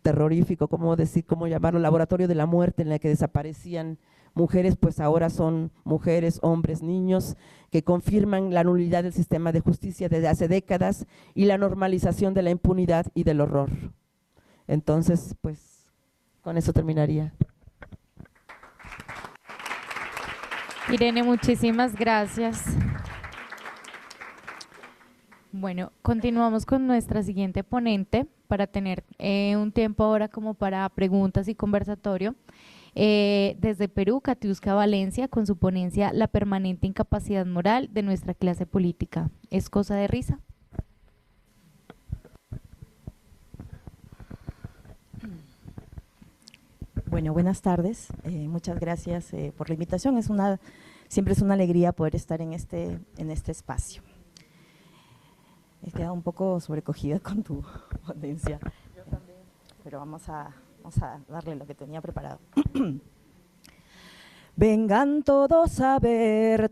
terrorífico, cómo llamarlo, laboratorio de la muerte, en la que desaparecían mujeres, pues ahora son mujeres, hombres, niños, que confirman la nulidad del sistema de justicia desde hace décadas y la normalización de la impunidad y del horror. Entonces, pues, con eso terminaría. Irene, muchísimas gracias. Bueno, continuamos con nuestra siguiente ponente para tener un tiempo ahora como para preguntas y conversatorio. Desde Perú, Katiuska Valencia, con su ponencia La permanente incapacidad moral de nuestra clase política. ¿Es cosa de risa? Bueno, buenas tardes. Muchas gracias por la invitación. Siempre es una alegría poder estar en este espacio. He quedado un poco sobrecogida con tu ponencia, pero vamos a darle lo que tenía preparado. Vengan todos a ver,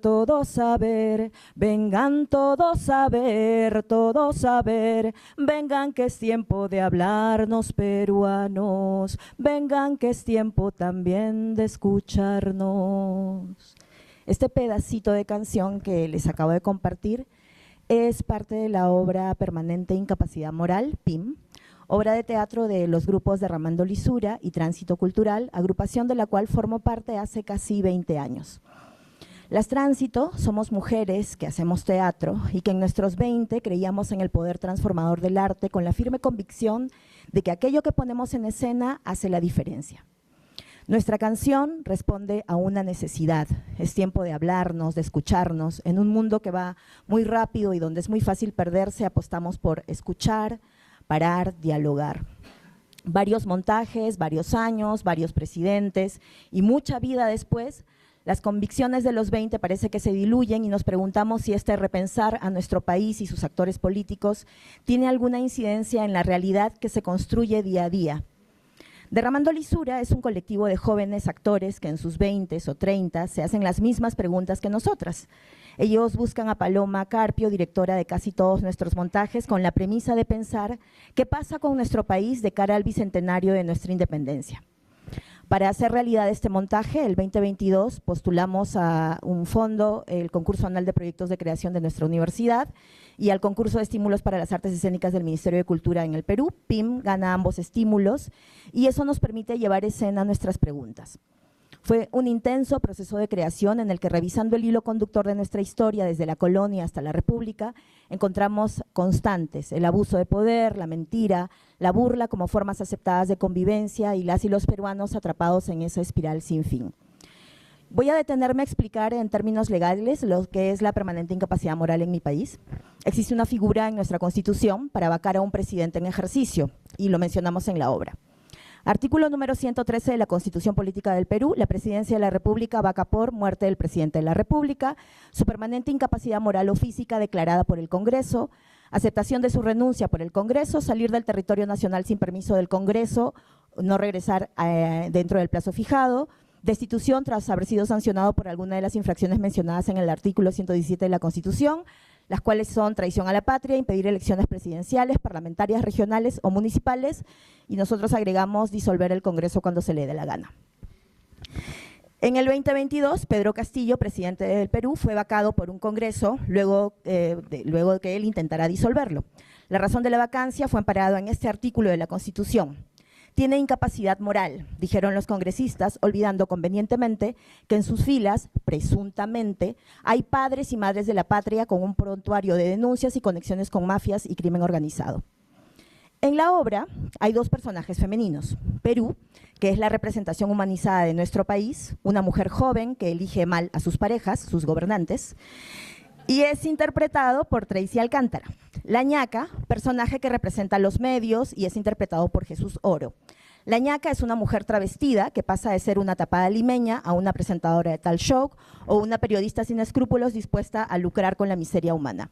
vengan todos a ver, vengan que es tiempo de hablarnos peruanos, vengan que es tiempo también de escucharnos. Este pedacito de canción que les acabo de compartir es parte de la obra Permanente Incapacidad Moral, PIM, obra de teatro de los grupos Derramando Lisura y Tránsito Cultural, agrupación de la cual formo parte hace casi 20 años. Las Tránsito somos mujeres que hacemos teatro y que en nuestros 20 creíamos en el poder transformador del arte con la firme convicción de que aquello que ponemos en escena hace la diferencia. Nuestra canción responde a una necesidad. Es tiempo de hablarnos, de escucharnos. En un mundo que va muy rápido y donde es muy fácil perderse, apostamos por escuchar, parar, dialogar. Varios montajes, varios años, varios presidentes y mucha vida después, las convicciones de los 20 parece que se diluyen y nos preguntamos si este repensar a nuestro país y sus actores políticos tiene alguna incidencia en la realidad que se construye día a día. Derramando Lisura es un colectivo de jóvenes actores que en sus 20s o 30s se hacen las mismas preguntas que nosotras. Ellos buscan a Paloma Carpio, directora de casi todos nuestros montajes, con la premisa de pensar qué pasa con nuestro país de cara al bicentenario de nuestra independencia. Para hacer realidad este montaje, el 2022 postulamos a un fondo, el concurso anual de proyectos de creación de nuestra universidad y al concurso de estímulos para las artes escénicas del Ministerio de Cultura en el Perú. PIM gana ambos estímulos y eso nos permite llevar escena nuestras preguntas. Fue un intenso proceso de creación en el que, revisando el hilo conductor de nuestra historia desde la colonia hasta la república, encontramos constantes: el abuso de poder, la mentira, la burla como formas aceptadas de convivencia y las y los peruanos atrapados en esa espiral sin fin. Voy a detenerme a explicar en términos legales lo que es la permanente incapacidad moral en mi país. Existe una figura en nuestra Constitución para vacar a un presidente en ejercicio y lo mencionamos en la obra. Artículo número 113 de la Constitución Política del Perú: la presidencia de la República vaca por muerte del presidente de la República, su permanente incapacidad moral o física declarada por el Congreso, aceptación de su renuncia por el Congreso, salir del territorio nacional sin permiso del Congreso, no regresar dentro del plazo fijado, destitución tras haber sido sancionado por alguna de las infracciones mencionadas en el artículo 117 de la Constitución, las cuales son traición a la patria, impedir elecciones presidenciales, parlamentarias, regionales o municipales, y nosotros agregamos disolver el Congreso cuando se le dé la gana. En el 2022, Pedro Castillo, presidente del Perú, fue vacado por un Congreso luego de que él intentara disolverlo. La razón de la vacancia fue amparada en este artículo de la Constitución. Tiene incapacidad moral, dijeron los congresistas, olvidando convenientemente que en sus filas, presuntamente, hay padres y madres de la patria con un prontuario de denuncias y conexiones con mafias y crimen organizado. En la obra hay dos personajes femeninos: Perú, que es la representación humanizada de nuestro país, una mujer joven que elige mal a sus parejas, sus gobernantes, y es interpretado por Tracy Alcántara. La ñaca, personaje que representa los medios y es interpretado por Jesús Oro. La ñaca es una mujer travestida que pasa de ser una tapada limeña a una presentadora de tal show o una periodista sin escrúpulos dispuesta a lucrar con la miseria humana.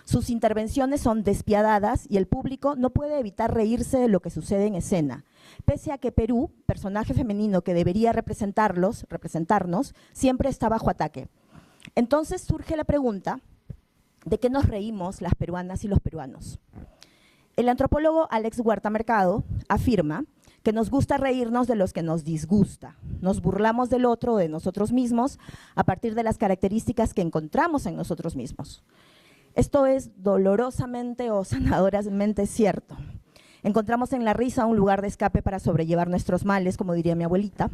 Sus intervenciones son despiadadas y el público no puede evitar reírse de lo que sucede en escena, pese a que Perú, personaje femenino que debería representarnos, siempre está bajo ataque. Entonces surge la pregunta: ¿de qué nos reímos las peruanas y los peruanos? El antropólogo Alex Huerta Mercado afirma que nos gusta reírnos de los que nos disgusta. Nos burlamos del otro o de nosotros mismos a partir de las características que encontramos en nosotros mismos. Esto es dolorosamente o sanadoramente cierto. Encontramos en la risa un lugar de escape para sobrellevar nuestros males, como diría mi abuelita.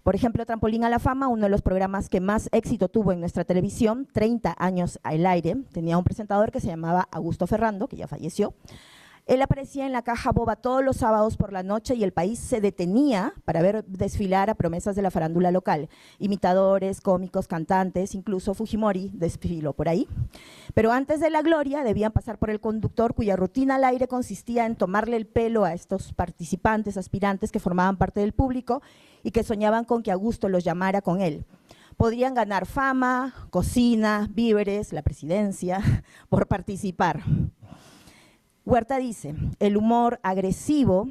Por ejemplo, Trampolín a la Fama, uno de los programas que más éxito tuvo en nuestra televisión, 30 años al aire, tenía un presentador que se llamaba Augusto Ferrando, que ya falleció. Él aparecía en la caja boba todos los sábados por la noche y el país se detenía para ver desfilar a promesas de la farándula local. Imitadores, cómicos, cantantes, incluso Fujimori desfiló por ahí. Pero antes de la gloria debían pasar por el conductor, cuya rutina al aire consistía en tomarle el pelo a estos participantes, aspirantes que formaban parte del público y que soñaban con que Augusto los llamara con él. Podrían ganar fama, cocina, víveres, la presidencia, por participar. Huerta dice: el humor agresivo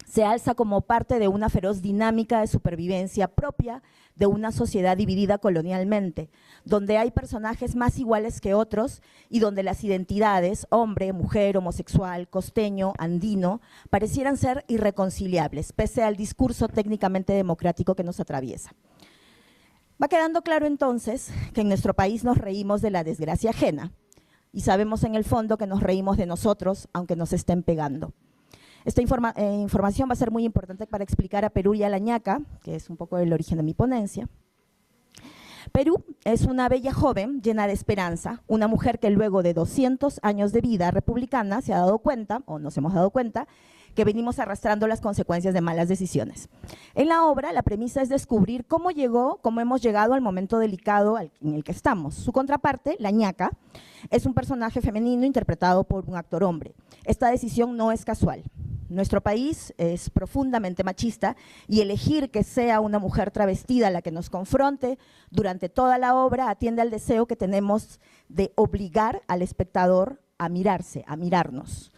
se alza como parte de una feroz dinámica de supervivencia propia de una sociedad dividida colonialmente, donde hay personajes más iguales que otros y donde las identidades, hombre, mujer, homosexual, costeño, andino, parecieran ser irreconciliables, pese al discurso técnicamente democrático que nos atraviesa. Va quedando claro entonces que en nuestro país nos reímos de la desgracia ajena, y sabemos en el fondo que nos reímos de nosotros, aunque nos estén pegando. Esta información va a ser muy importante para explicar a Perú y a la ñaca, que es un poco el origen de mi ponencia. Perú es una bella joven llena de esperanza, una mujer que luego de 200 años de vida republicana se ha dado cuenta, o nos hemos dado cuenta, que venimos arrastrando las consecuencias de malas decisiones. En la obra, la premisa es descubrir cómo hemos llegado al momento delicado en el que estamos. Su contraparte, la ñaca, es un personaje femenino interpretado por un actor hombre. Esta decisión no es casual. Nuestro país es profundamente machista y elegir que sea una mujer travestida la que nos confronte durante toda la obra atiende al deseo que tenemos de obligar al espectador a mirarse, a mirarnos.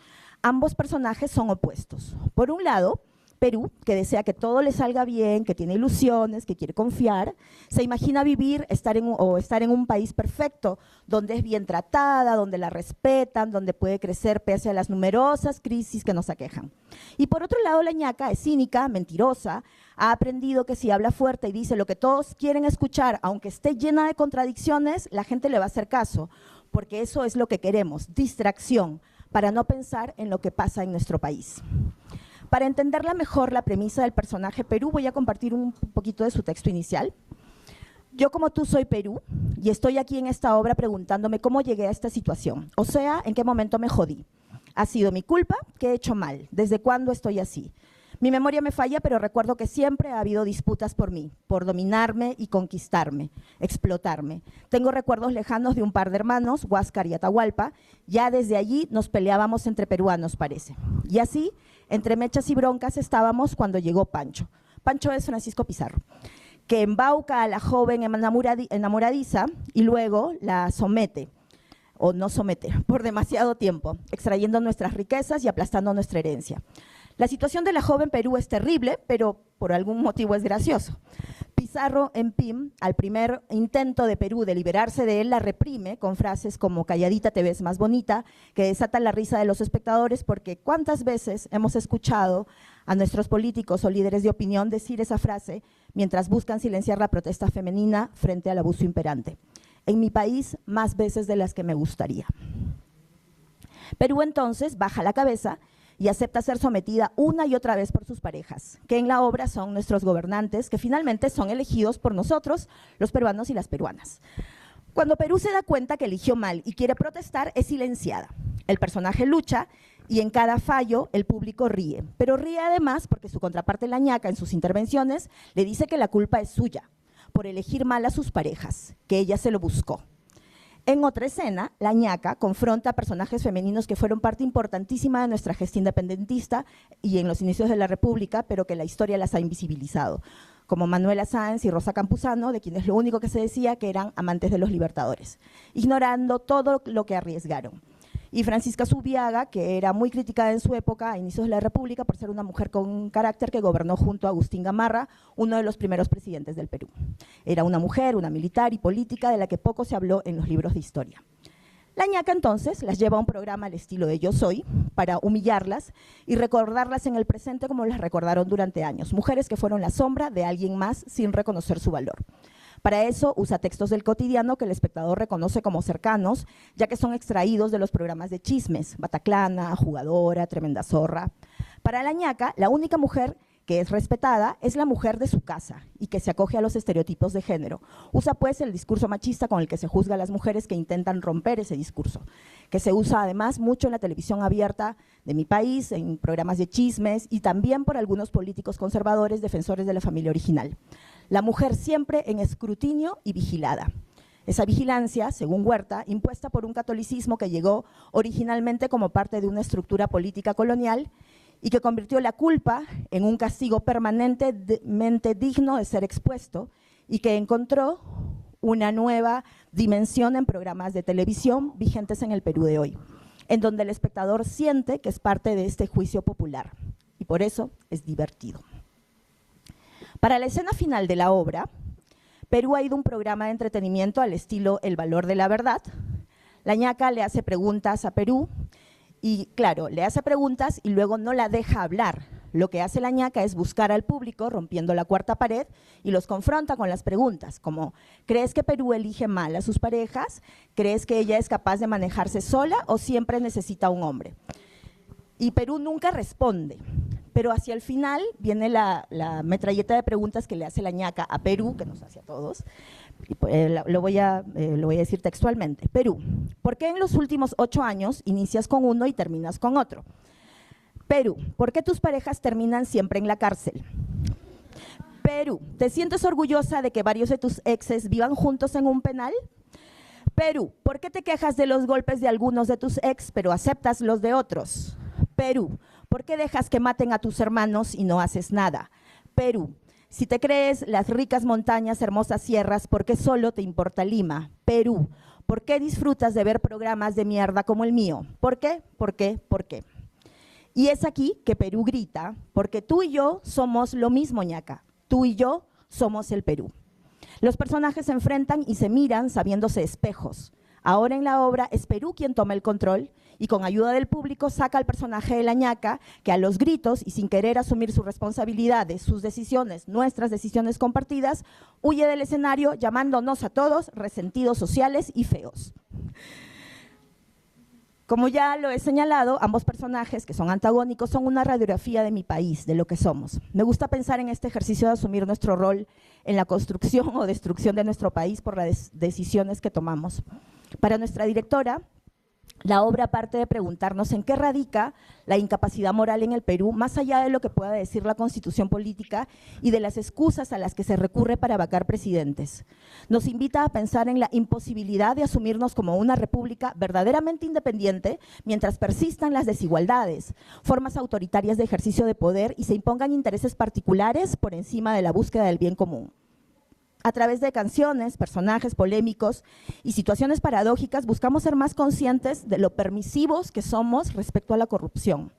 Ambos personajes son opuestos. Por un lado, Perú, que desea que todo le salga bien, que tiene ilusiones, que quiere confiar, se imagina vivir, estar en un país perfecto, donde es bien tratada, donde la respetan, donde puede crecer pese a las numerosas crisis que nos aquejan. Y por otro lado, la ñaca es cínica, mentirosa, ha aprendido que si habla fuerte y dice lo que todos quieren escuchar, aunque esté llena de contradicciones, la gente le va a hacer caso, porque eso es lo que queremos, distracción, para no pensar en lo que pasa en nuestro país. Para entenderla mejor la premisa del personaje Perú, voy a compartir un poquito de su texto inicial. Yo como tú soy Perú y estoy aquí en esta obra preguntándome cómo llegué a esta situación, o sea, en qué momento me jodí. ¿Ha sido mi culpa? ¿Qué he hecho mal? ¿Desde cuándo estoy así? Mi memoria me falla, pero recuerdo que siempre ha habido disputas por mí, por dominarme y conquistarme, explotarme. Tengo recuerdos lejanos de un par de hermanos, Huáscar y Atahualpa. Ya desde allí nos peleábamos entre peruanos, parece. Y así, entre mechas y broncas estábamos cuando llegó Pancho. Pancho es Francisco Pizarro, que embauca a la joven enamoradiza y luego la somete, o no somete, por demasiado tiempo, extrayendo nuestras riquezas y aplastando nuestra herencia. La situación de la joven Perú es terrible, pero por algún motivo es gracioso. Pizarro en Pim, al primer intento de Perú de liberarse de él, la reprime con frases como calladita te ves más bonita, que desatan la risa de los espectadores, porque ¿cuántas veces hemos escuchado a nuestros políticos o líderes de opinión decir esa frase mientras buscan silenciar la protesta femenina frente al abuso imperante? En mi país, más veces de las que me gustaría. Perú entonces baja la cabeza y acepta ser sometida una y otra vez por sus parejas, que en la obra son nuestros gobernantes, que finalmente son elegidos por nosotros, los peruanos y las peruanas. Cuando Perú se da cuenta que eligió mal y quiere protestar, es silenciada. El personaje lucha y en cada fallo el público ríe, pero ríe además porque su contraparte la ñaca en sus intervenciones le dice que la culpa es suya, por elegir mal a sus parejas, que ella se lo buscó. En otra escena, la ñaca confronta a personajes femeninos que fueron parte importantísima de nuestra gesta independentista y en los inicios de la República, pero que la historia las ha invisibilizado, como Manuela Sáenz y Rosa Campuzano, de quienes lo único que se decía que eran amantes de los libertadores, ignorando todo lo que arriesgaron. Y Francisca Zubiaga, que era muy criticada en su época, a inicios de la República, por ser una mujer con carácter que gobernó junto a Agustín Gamarra, uno de los primeros presidentes del Perú. Era una mujer, una militar y política de la que poco se habló en los libros de historia. La ñaca entonces las lleva a un programa al estilo de Yo Soy, para humillarlas y recordarlas en el presente como las recordaron durante años, mujeres que fueron la sombra de alguien más sin reconocer su valor. Para eso usa textos del cotidiano que el espectador reconoce como cercanos, ya que son extraídos de los programas de chismes, Bataclana, Jugadora, Tremenda Zorra. Para la ñaca, la única mujer que es respetada es la mujer de su casa y que se acoge a los estereotipos de género. Usa pues el discurso machista con el que se juzga a las mujeres que intentan romper ese discurso, que se usa además mucho en la televisión abierta de mi país, en programas de chismes y también por algunos políticos conservadores defensores de la familia original. La mujer siempre en escrutinio y vigilada. Esa vigilancia, según Huerta, impuesta por un catolicismo que llegó originalmente como parte de una estructura política colonial y que convirtió la culpa en un castigo permanentemente digno de ser expuesto y que encontró una nueva dimensión en programas de televisión vigentes en el Perú de hoy, en donde el espectador siente que es parte de este juicio popular y por eso es divertido. Para la escena final de la obra, Perú ha ido a un programa de entretenimiento al estilo El Valor de la Verdad. La ñaca le hace preguntas a Perú y, claro, le hace preguntas y luego no la deja hablar. Lo que hace la ñaca es buscar al público rompiendo la cuarta pared y los confronta con las preguntas, como ¿crees que Perú elige mal a sus parejas? ¿Crees que ella es capaz de manejarse sola o siempre necesita un hombre? Y Perú nunca responde, pero hacia el final viene la metralleta de preguntas que le hace la ñaca a Perú, que nos hace a todos, y lo voy a decir textualmente. Perú, ¿por qué en los últimos 8 años inicias con uno y terminas con otro? Perú, ¿por qué tus parejas terminan siempre en la cárcel? Perú, ¿te sientes orgullosa de que varios de tus exes vivan juntos en un penal? Perú, ¿por qué te quejas de los golpes de algunos de tus ex, pero aceptas los de otros? Perú, ¿por qué dejas que maten a tus hermanos y no haces nada? Perú, si te crees las ricas montañas, hermosas sierras, ¿por qué solo te importa Lima? Perú, ¿por qué disfrutas de ver programas de mierda como el mío? ¿Por qué? ¿Por qué? ¿Por qué? Y es aquí que Perú grita, porque tú y yo somos lo mismo, ñaca, tú y yo somos el Perú. Los personajes se enfrentan y se miran sabiéndose espejos. Ahora en la obra es Perú quien toma el control y con ayuda del público saca al personaje de la ñaca que a los gritos y sin querer asumir su responsabilidad de sus decisiones, nuestras decisiones compartidas, huye del escenario llamándonos a todos resentidos sociales y feos. Como ya lo he señalado, ambos personajes, que son antagónicos, son una radiografía de mi país, de lo que somos. Me gusta pensar en este ejercicio de asumir nuestro rol en la construcción o destrucción de nuestro país por las decisiones que tomamos. Para nuestra directora, la obra parte de preguntarnos en qué radica la incapacidad moral en el Perú, más allá de lo que pueda decir la Constitución política y de las excusas a las que se recurre para vacar presidentes. Nos invita a pensar en la imposibilidad de asumirnos como una república verdaderamente independiente mientras persistan las desigualdades, formas autoritarias de ejercicio de poder y se impongan intereses particulares por encima de la búsqueda del bien común. A través de canciones, personajes polémicos y situaciones paradójicas, buscamos ser más conscientes de lo permisivos que somos respecto a la corrupción.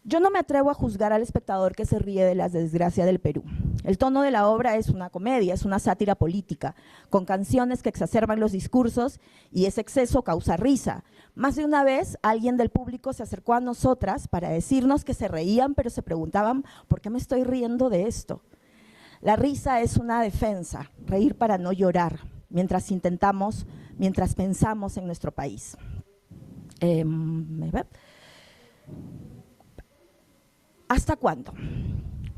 Yo no me atrevo a juzgar al espectador que se ríe de las desgracias del Perú. El tono de la obra es una comedia, es una sátira política, con canciones que exacerban los discursos y ese exceso causa risa. Más de una vez, alguien del público se acercó a nosotras para decirnos que se reían, pero se preguntaban, ¿por qué me estoy riendo de esto? La risa es una defensa, reír para no llorar, mientras pensamos en nuestro país. ¿Hasta cuándo?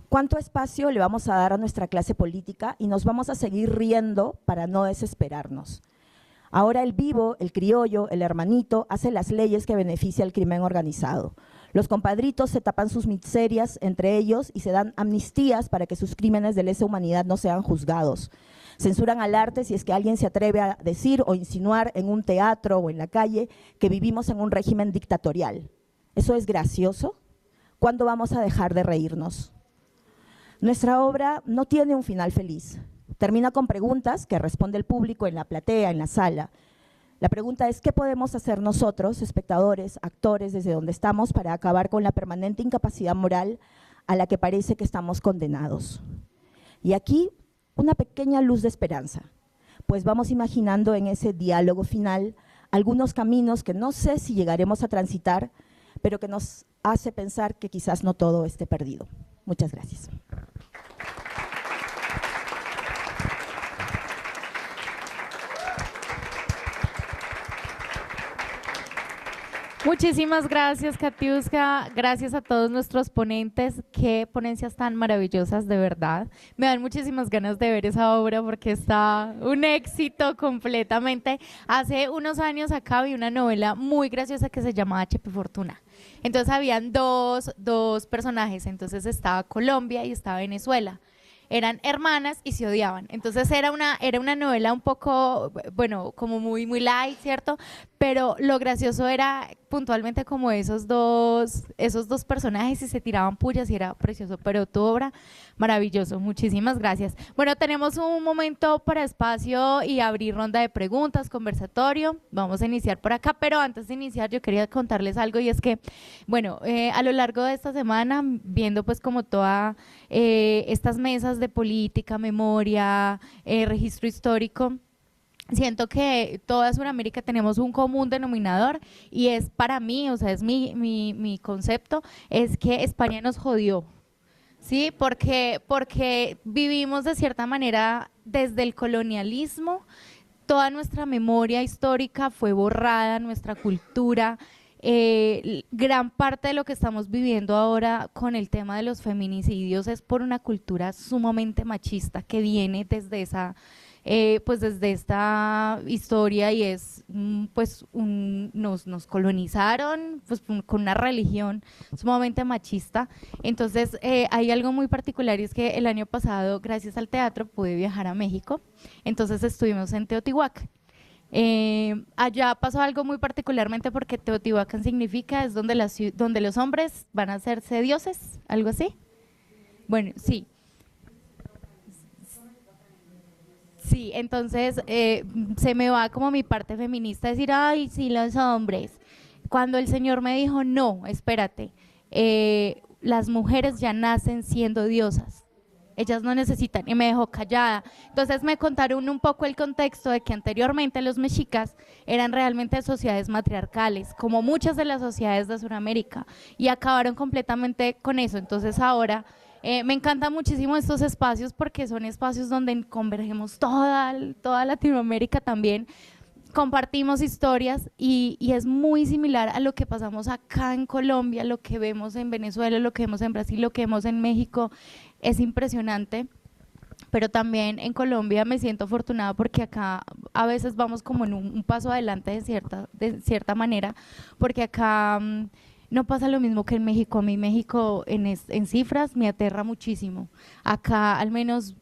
¿Cuánto espacio le vamos a dar a nuestra clase política y nos vamos a seguir riendo para no desesperarnos? Ahora el vivo, el criollo, el hermanito hace las leyes que benefician al crimen organizado. Los compadritos se tapan sus miserias entre ellos y se dan amnistías para que sus crímenes de lesa humanidad no sean juzgados. Censuran al arte si es que alguien se atreve a decir o insinuar en un teatro o en la calle que vivimos en un régimen dictatorial. ¿Eso es gracioso? ¿Cuándo vamos a dejar de reírnos? Nuestra obra no tiene un final feliz. Termina con preguntas que responde el público en la platea, en la sala. La pregunta es, ¿qué podemos hacer nosotros, espectadores, actores, desde donde estamos, para acabar con la permanente incapacidad moral a la que parece que estamos condenados? Y aquí, una pequeña luz de esperanza, pues vamos imaginando en ese diálogo final algunos caminos que no sé si llegaremos a transitar, pero que nos hace pensar que quizás no todo esté perdido. Muchas gracias. Muchísimas gracias, Katiuska. Gracias a todos nuestros ponentes. Qué ponencias tan maravillosas, de verdad. Me dan muchísimas ganas de ver esa obra porque está un éxito completamente. Hace unos años acá vi una novela muy graciosa que se llamaba HP Fortuna. Entonces habían dos personajes. Entonces estaba Colombia y estaba Venezuela. Eran hermanas y se odiaban. Entonces era una novela un poco, bueno, como muy light, ¿cierto? Pero lo gracioso era puntualmente como esos dos personajes y se tiraban pullas y era precioso, pero tu obra, maravilloso. Muchísimas gracias. Bueno, tenemos un momento para espacio y abrir ronda de preguntas, conversatorio. Vamos a iniciar por acá, pero antes de iniciar yo quería contarles algo y es que, bueno, a lo largo de esta semana, viendo pues como todas estas mesas de política, memoria, registro histórico, siento que toda Sudamérica tenemos un común denominador y es para mí, o sea, es mi concepto, es que España nos jodió, ¿sí? Porque vivimos de cierta manera desde el colonialismo, toda nuestra memoria histórica fue borrada, nuestra cultura. Gran parte de lo que estamos viviendo ahora con el tema de los feminicidios es por una cultura sumamente machista que viene desde desde esta historia y es nos colonizaron pues, con una religión sumamente machista. Entonces hay algo muy particular y es que el año pasado, gracias al teatro, pude viajar a México. Entonces estuvimos en Teotihuacán. Allá pasó algo muy particularmente porque Teotihuacán significa es donde los hombres van a hacerse dioses, algo así. Bueno, sí. Sí, entonces se me va como mi parte feminista decir, ay, sí, los hombres. cuando el Señor me dijo, no, espérate, las mujeres ya nacen siendo diosas, ellas no necesitan, y me dejó callada. Entonces me contaron un poco el contexto de que anteriormente los mexicas eran realmente sociedades matriarcales, como muchas de las sociedades de Sudamérica, y acabaron completamente con eso. Entonces ahora me encantan muchísimo estos espacios porque son espacios donde convergemos toda Latinoamérica también, compartimos historias y es muy similar a lo que pasamos acá en Colombia, lo que vemos en Venezuela, lo que vemos en Brasil, lo que vemos en México, es impresionante. Pero también en Colombia me siento afortunada porque acá a veces vamos como en un paso adelante de cierta manera, porque acá no pasa lo mismo que en México. A mí México en cifras me aterra muchísimo. Acá al menos,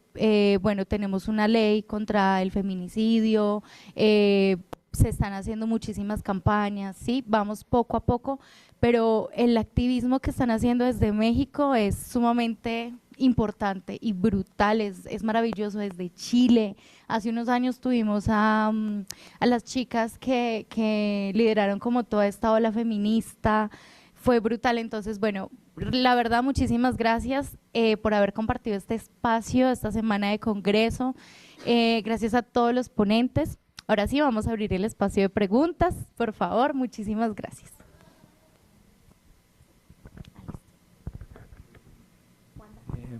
bueno, tenemos una ley contra el feminicidio, se están haciendo muchísimas campañas, sí, vamos poco a poco, pero el activismo que están haciendo desde México es sumamente importante y brutal, es maravilloso. Desde Chile, hace unos años tuvimos a las chicas que lideraron como toda esta ola feminista, fue brutal. Entonces, bueno, la verdad, muchísimas gracias por haber compartido este espacio, esta semana de congreso, gracias a todos los ponentes. Ahora sí, vamos a abrir el espacio de preguntas, por favor, muchísimas gracias.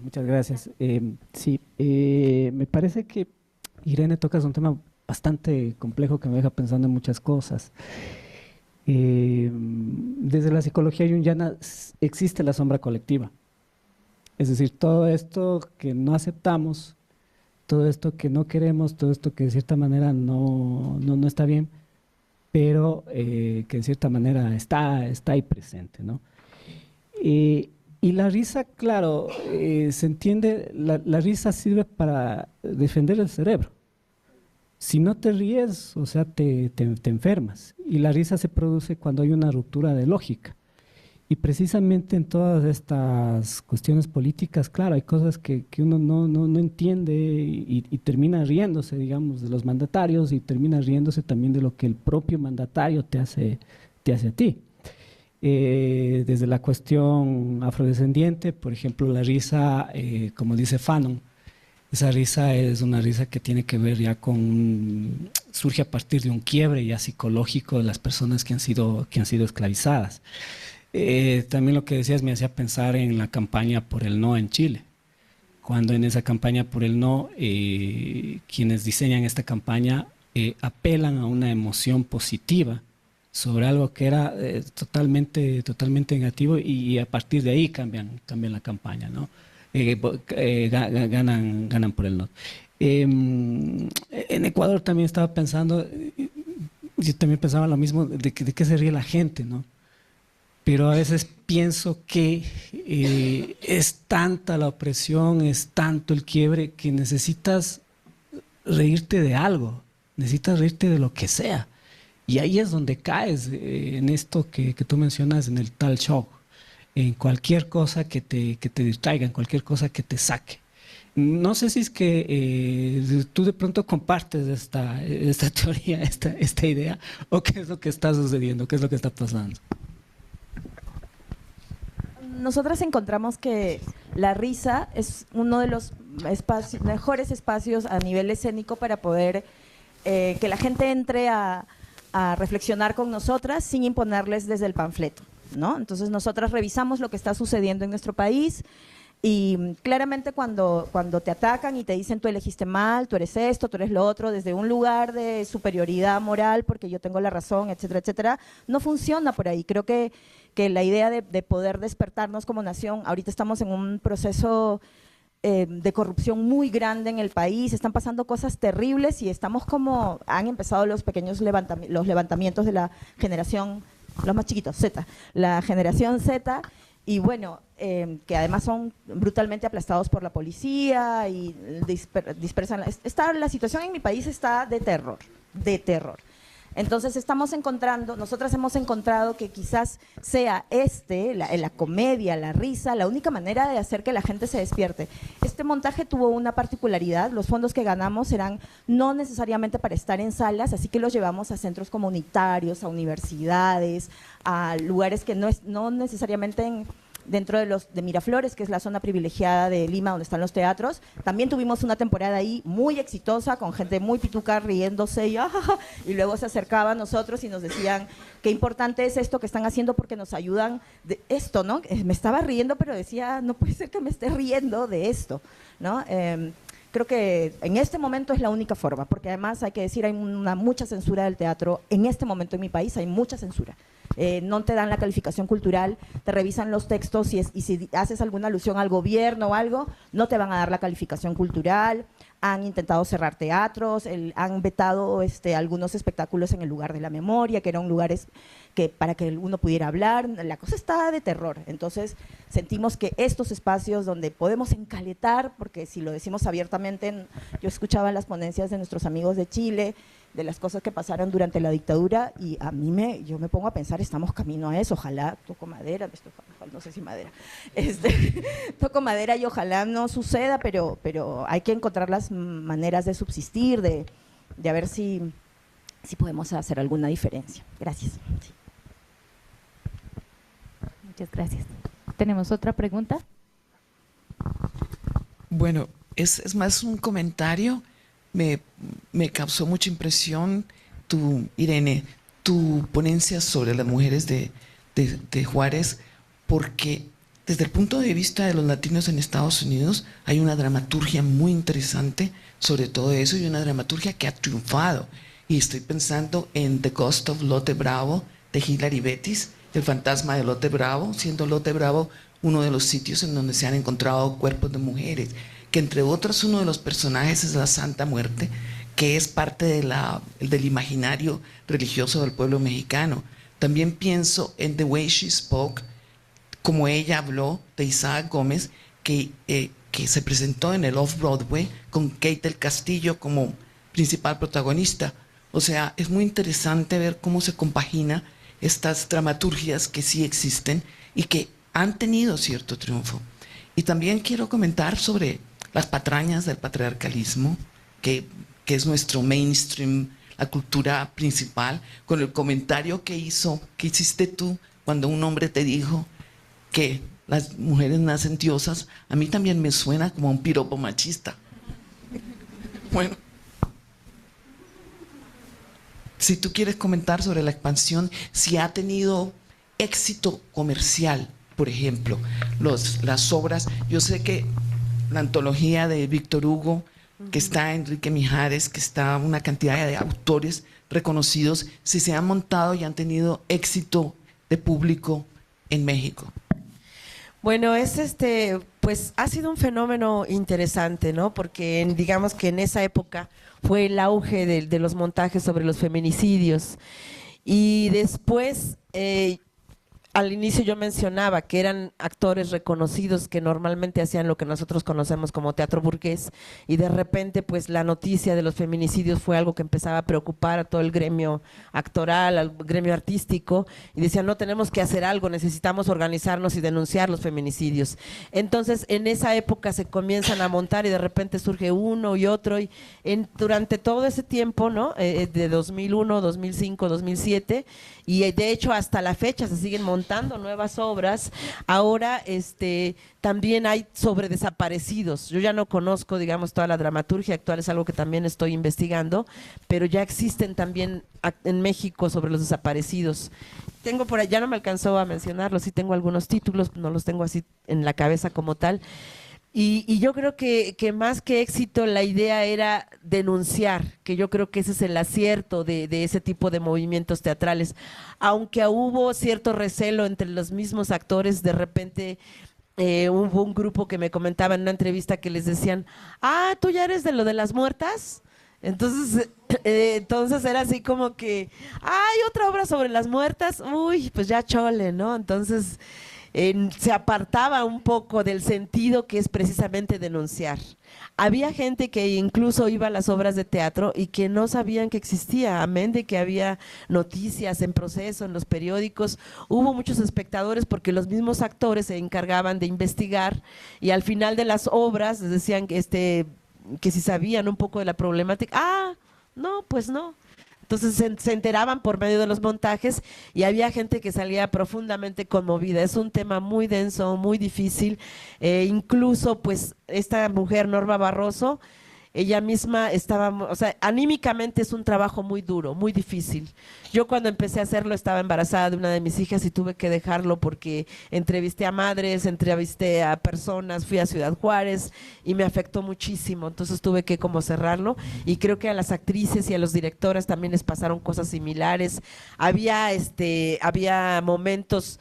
Muchas gracias. Sí, me parece que Irene tocas un tema bastante complejo que me deja pensando en muchas cosas. Desde la psicología junguiana existe la sombra colectiva. Es decir, todo esto que no aceptamos, todo esto que no queremos, todo esto que de cierta manera no está bien, pero que de cierta manera está ahí presente, ¿no? Y la risa, claro, se entiende, la risa sirve para defender el cerebro. Si no te ríes, o sea, te enfermas. Y la risa se produce cuando hay una ruptura de lógica. Y precisamente en todas estas cuestiones políticas, claro, hay cosas que uno no entiende y termina riéndose, digamos, de los mandatarios, y termina riéndose también de lo que el propio mandatario te hace a ti. Desde la cuestión afrodescendiente, por ejemplo, la risa, como dice Fanon, esa risa es una risa que tiene que ver ya surge a partir de un quiebre ya psicológico de las personas que han sido esclavizadas. También lo que decías me hacía pensar en la campaña por el no en Chile, cuando en esa campaña por el no, quienes diseñan esta campaña apelan a una emoción positiva sobre algo que era totalmente negativo, y a partir de ahí cambian la campaña, ¿no? Ganan por el no. En Ecuador también estaba pensando, yo también pensaba lo mismo, de qué se ríe la gente, ¿no? Pero a veces pienso que es tanta la opresión, es tanto el quiebre, que necesitas reírte de algo, necesitas reírte de lo que sea. Y ahí es donde caes en esto que tú mencionas, en el tal shock, en cualquier cosa que te distraiga, en cualquier cosa que te saque. No sé si es que tú de pronto compartes esta teoría, esta idea, o qué es lo que está sucediendo, qué es lo que está pasando. Nosotras encontramos que la risa es uno de los mejores espacios a nivel escénico para poder que la gente entre a reflexionar con nosotras sin imponerles desde el panfleto, ¿no? Entonces nosotras revisamos lo que está sucediendo en nuestro país, y claramente cuando te atacan y te dicen tú elegiste mal, tú eres esto, tú eres lo otro, desde un lugar de superioridad moral porque yo tengo la razón, etcétera, etcétera, no funciona por ahí. Creo que la idea de poder despertarnos como nación, ahorita estamos en un proceso de corrupción muy grande en el país, están pasando cosas terribles y estamos como, han empezado los pequeños levantamientos de la generación, los más chiquitos, Z, la generación Z, y bueno, que además son brutalmente aplastados por la policía y dispersan. La situación en mi país está de terror, de terror. Entonces nosotras hemos encontrado que quizás sea la comedia, la risa, la única manera de hacer que la gente se despierte. Este montaje tuvo una particularidad, los fondos que ganamos eran no necesariamente para estar en salas, así que los llevamos a centros comunitarios, a universidades, a lugares que no necesariamente dentro de Miraflores, que es la zona privilegiada de Lima donde están los teatros. También tuvimos una temporada ahí muy exitosa, con gente muy pituca riéndose y luego se acercaban a nosotros y nos decían qué importante es esto que están haciendo porque nos ayudan de esto, ¿no? Me estaba riendo, pero decía, no puede ser que me esté riendo de esto, ¿no? Creo que en este momento es la única forma, porque además hay que decir, hay mucha censura del teatro. En este momento en mi país hay mucha censura. No te dan la calificación cultural, te revisan los textos y si haces alguna alusión al gobierno o algo, no te van a dar la calificación cultural. Han intentado cerrar teatros, han vetado algunos espectáculos en el lugar de la memoria, que eran lugares para que uno pudiera hablar. La cosa está de terror. Entonces sentimos que estos espacios donde podemos encaletar, porque si lo decimos abiertamente, yo escuchaba las ponencias de nuestros amigos de Chile, de las cosas que pasaron durante la dictadura, y yo me pongo a pensar, estamos camino a eso. Ojalá, toco madera, no sé si madera, toco madera y ojalá no suceda, pero hay que encontrar las maneras de subsistir, de ver si podemos hacer alguna diferencia. Gracias. Sí. Muchas gracias. ¿Tenemos otra pregunta? Bueno, es más un comentario. Me causó mucha impresión Irene, tu ponencia sobre las mujeres de Juárez, porque desde el punto de vista de los latinos en Estados Unidos hay una dramaturgia muy interesante sobre todo eso y una dramaturgia que ha triunfado. Y estoy pensando en The Ghost of Lotte Bravo de Hilary Bettis, el fantasma de Lotte Bravo, siendo Lotte Bravo uno de los sitios en donde se han encontrado cuerpos de mujeres, que entre otros uno de los personajes es la Santa Muerte, que es parte del imaginario religioso del pueblo mexicano. También pienso en The Way She Spoke, como ella habló, de Isaac Gómez, que se presentó en el Off-Broadway con Kate del Castillo como principal protagonista. O sea, es muy interesante ver cómo se compagina estas dramaturgias que sí existen y que han tenido cierto triunfo. Y también quiero comentar sobre las patrañas del patriarcalismo, que es nuestro mainstream, la cultura principal, con el comentario que hiciste tú cuando un hombre te dijo que las mujeres nacen diosas. A mí también me suena como un piropo machista. Bueno, si tú quieres comentar sobre la expansión, si ha tenido éxito comercial, por ejemplo, las obras. Yo sé que la antología de Víctor Hugo, que está Enrique Mijares, que está una cantidad de autores reconocidos, si se han montado y han tenido éxito de público en México. Bueno, pues ha sido un fenómeno interesante, ¿no? Porque digamos que en esa época fue el auge de los montajes sobre los feminicidios. Y después, al inicio yo mencionaba que eran actores reconocidos que normalmente hacían lo que nosotros conocemos como teatro burgués, y de repente pues la noticia de los feminicidios fue algo que empezaba a preocupar a todo el gremio actoral, al gremio artístico, y decían, no, tenemos que hacer algo, necesitamos organizarnos y denunciar los feminicidios. Entonces en esa época se comienzan a montar y de repente surge uno y otro, y durante todo ese tiempo, ¿no? De 2001, 2005, 2007, y de hecho hasta la fecha se siguen montando nuevas obras. Ahora también hay sobre desaparecidos. Yo ya no conozco, digamos, toda la dramaturgia actual, es algo que también estoy investigando, pero ya existen también en México sobre los desaparecidos. Tengo por allá, no me alcanzó a mencionarlo, sí tengo algunos títulos, no los tengo así en la cabeza como tal. Y yo creo que más que éxito la idea era denunciar, que yo creo que ese es el acierto de ese tipo de movimientos teatrales. Aunque hubo cierto recelo entre los mismos actores, de repente hubo un grupo que me comentaba en una entrevista que les decían, ¿tú ya eres de lo de las muertas? Entonces era así como que, hay otra obra sobre las muertas, uy, pues ya chole, ¿no? Entonces se apartaba un poco del sentido que es precisamente denunciar. Había gente que incluso iba a las obras de teatro y que no sabían que existía, amén de que había noticias en proceso en los periódicos. Hubo muchos espectadores porque los mismos actores se encargaban de investigar y al final de las obras les decían que si sabían un poco de la problemática. No, pues no. Entonces se enteraban por medio de los montajes y había gente que salía profundamente conmovida. Es un tema muy denso, muy difícil. Incluso pues esta mujer, Norma Barroso, ella misma estaba, o sea, anímicamente es un trabajo muy duro, muy difícil. Yo cuando empecé a hacerlo estaba embarazada de una de mis hijas y tuve que dejarlo porque entrevisté a madres, entrevisté a personas, fui a Ciudad Juárez y me afectó muchísimo, entonces tuve que como cerrarlo y creo que a las actrices y a los directores también les pasaron cosas similares. Había momentos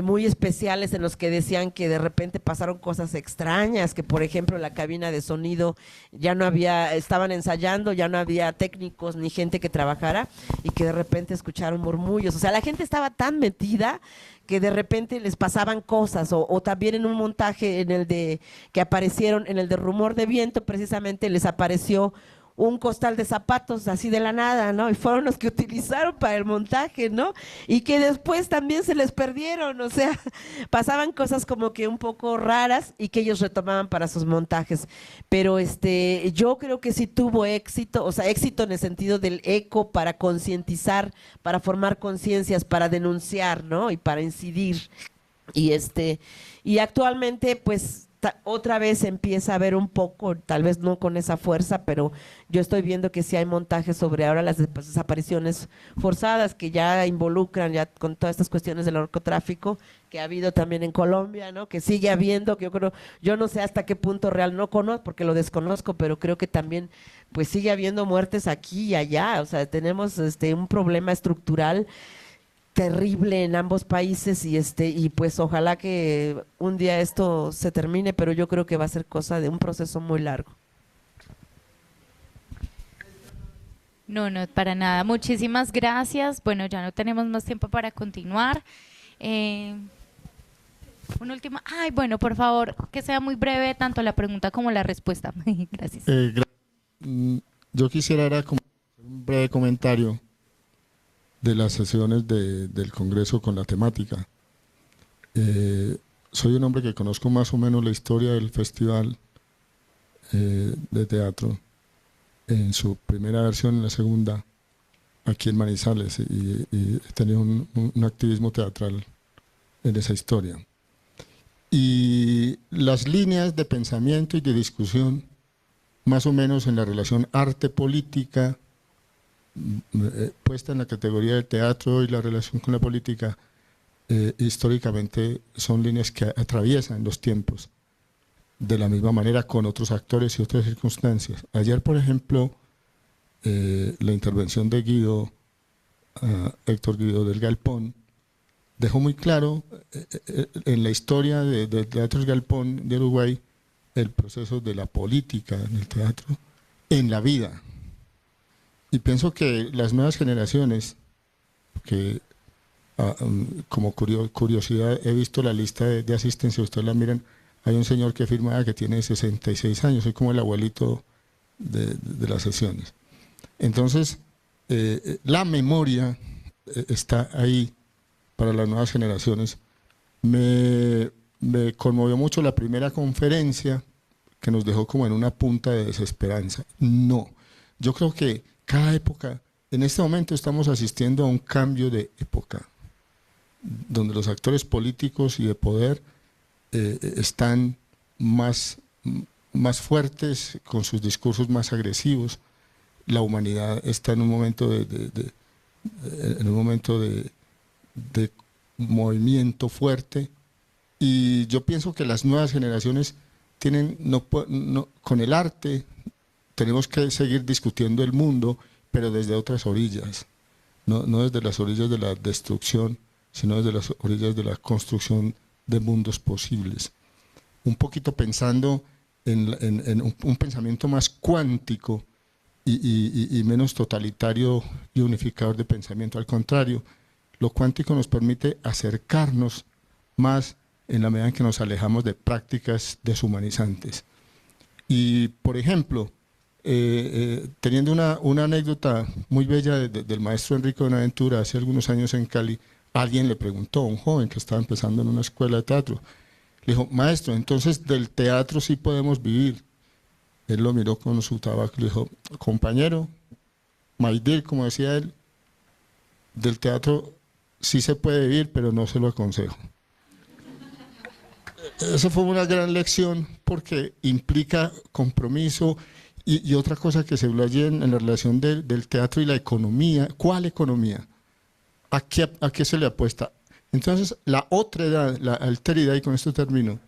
muy especiales en los que decían que de repente pasaron cosas extrañas, que por ejemplo la cabina de sonido ya no había, estaban ensayando, ya no había técnicos ni gente que trabajara y que de repente escucharon murmullos, o sea, la gente estaba tan metida que de repente les pasaban cosas, o también en un montaje en el de que aparecieron, en el de Rumor de Viento, precisamente les apareció un costal de zapatos así de la nada, ¿no? Y fueron los que utilizaron para el montaje, ¿no? Y que después también se les perdieron, o sea, pasaban cosas como que un poco raras y que ellos retomaban para sus montajes. Pero yo creo que sí tuvo éxito, o sea, éxito en el sentido del eco para concientizar, para formar conciencias, para denunciar, ¿no? Y para incidir. Y actualmente, pues, otra vez empieza a haber un poco, tal vez no con esa fuerza, pero yo estoy viendo que sí hay montajes sobre ahora las desapariciones forzadas que ya involucran ya con todas estas cuestiones del narcotráfico que ha habido también en Colombia, ¿no? Que sigue habiendo, que yo no sé hasta qué punto real, no conozco porque lo desconozco, pero creo que también pues sigue habiendo muertes aquí y allá, o sea, tenemos un problema estructural terrible en ambos países y pues ojalá que un día esto se termine, pero yo creo que va a ser cosa de un proceso muy largo. No, para nada. Muchísimas gracias. Bueno, ya no tenemos más tiempo para continuar. Un último. Bueno, por favor, que sea muy breve tanto la pregunta como la respuesta. Gracias. Yo quisiera era como un breve comentario de las sesiones del Congreso con la temática. Soy un hombre que conozco más o menos la historia del festival de teatro en su primera versión, en la segunda, aquí en Manizales, y he tenido un activismo teatral en esa historia. Y las líneas de pensamiento y de discusión, más o menos en la relación arte-política, puesta en la categoría del teatro y la relación con la política, históricamente son líneas que atraviesan los tiempos de la misma manera con otros actores y otras circunstancias. Ayer, por ejemplo, la intervención de Héctor Guido del Galpón dejó muy claro en la historia del Teatro del Galpón de Uruguay el proceso de la política en el teatro, en la vida. Y pienso que las nuevas generaciones, que como curiosidad he visto la lista de asistencia, ustedes la miran, hay un señor que firma que tiene 66 años, soy como el abuelito de las sesiones. Entonces, la memoria está ahí para las nuevas generaciones. Me conmovió mucho la primera conferencia que nos dejó como en una punta de desesperanza. No, yo creo que cada época, en este momento estamos asistiendo a un cambio de época, donde los actores políticos y de poder están más fuertes, con sus discursos más agresivos. La humanidad está en un momento de movimiento fuerte, y yo pienso que las nuevas generaciones tienen, con el arte tenemos que seguir discutiendo el mundo, pero desde otras orillas, no desde las orillas de la destrucción, sino desde las orillas de la construcción de mundos posibles. Un poquito pensando en un pensamiento más cuántico y menos totalitario y unificador de pensamiento. Al contrario, lo cuántico nos permite acercarnos más en la medida en que nos alejamos de prácticas deshumanizantes. Y, por ejemplo, teniendo una anécdota muy bella del maestro Enrique Buenaventura, hace algunos años en Cali, alguien le preguntó a un joven que estaba empezando en una escuela de teatro, le dijo: maestro, entonces del teatro sí podemos vivir. Él lo miró con su tabaco y le dijo: compañero, my dear, como decía él, del teatro sí se puede vivir, pero no se lo aconsejo. Esa fue una gran lección porque implica compromiso y otra cosa que se habló allí en la relación del teatro y la economía. ¿Cuál economía? ¿A qué se le apuesta? Entonces, la otredad, la alteridad, y con esto termino,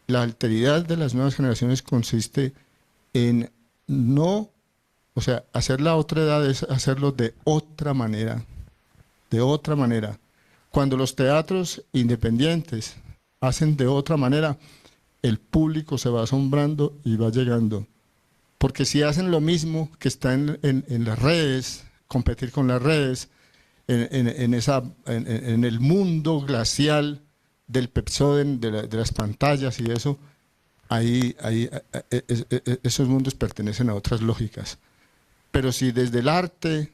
la alteridad de las nuevas generaciones consiste en no, o sea, hacer la otredad es hacerlo de otra manera, de otra manera. Cuando los teatros independientes hacen de otra manera, el público se va asombrando y va llegando. Porque si hacen lo mismo que está en las redes, competir con las redes, en el mundo glacial del Pepsoden, de las pantallas y eso, esos mundos pertenecen a otras lógicas. Pero si desde el arte,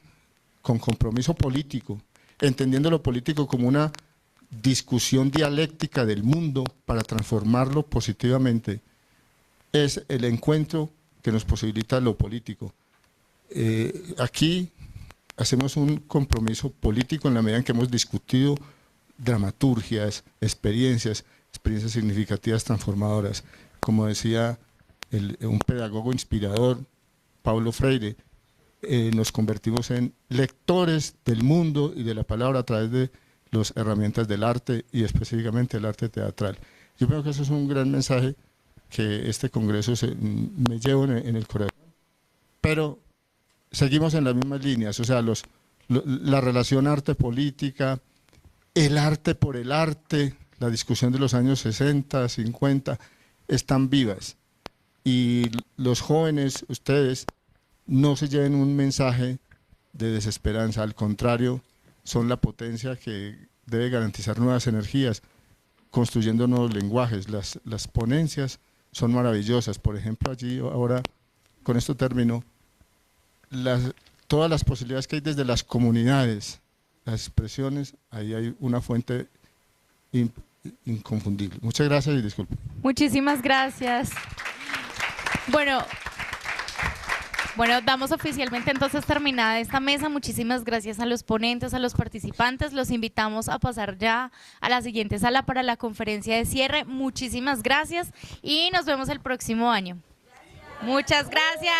con compromiso político, entendiendo lo político como una discusión dialéctica del mundo para transformarlo positivamente, es el encuentro que nos posibilita lo político. Aquí hacemos un compromiso político en la medida en que hemos discutido dramaturgias, experiencias significativas transformadoras. Como decía un pedagogo inspirador, Paulo Freire, nos convertimos en lectores del mundo y de la palabra a través de las herramientas del arte y específicamente el arte teatral. Yo creo que eso es un gran mensaje que este congreso me llevo en el corazón. Pero seguimos en las mismas líneas, o sea, la relación arte-política, el arte por el arte, la discusión de los años 60, 50, están vivas. Y los jóvenes, ustedes, no se lleven un mensaje de desesperanza, al contrario, son la potencia que debe garantizar nuevas energías, construyendo nuevos lenguajes. Las ponencias son maravillosas. Por ejemplo, allí ahora, con esto termino, todas las posibilidades que hay desde las comunidades, las expresiones, ahí hay una fuente inconfundible. Muchas gracias y disculpen. Muchísimas gracias. Bueno, damos oficialmente entonces terminada esta mesa. Muchísimas gracias a los ponentes, a los participantes. Los invitamos a pasar ya a la siguiente sala para la conferencia de cierre. Muchísimas gracias y nos vemos el próximo año. Muchas gracias.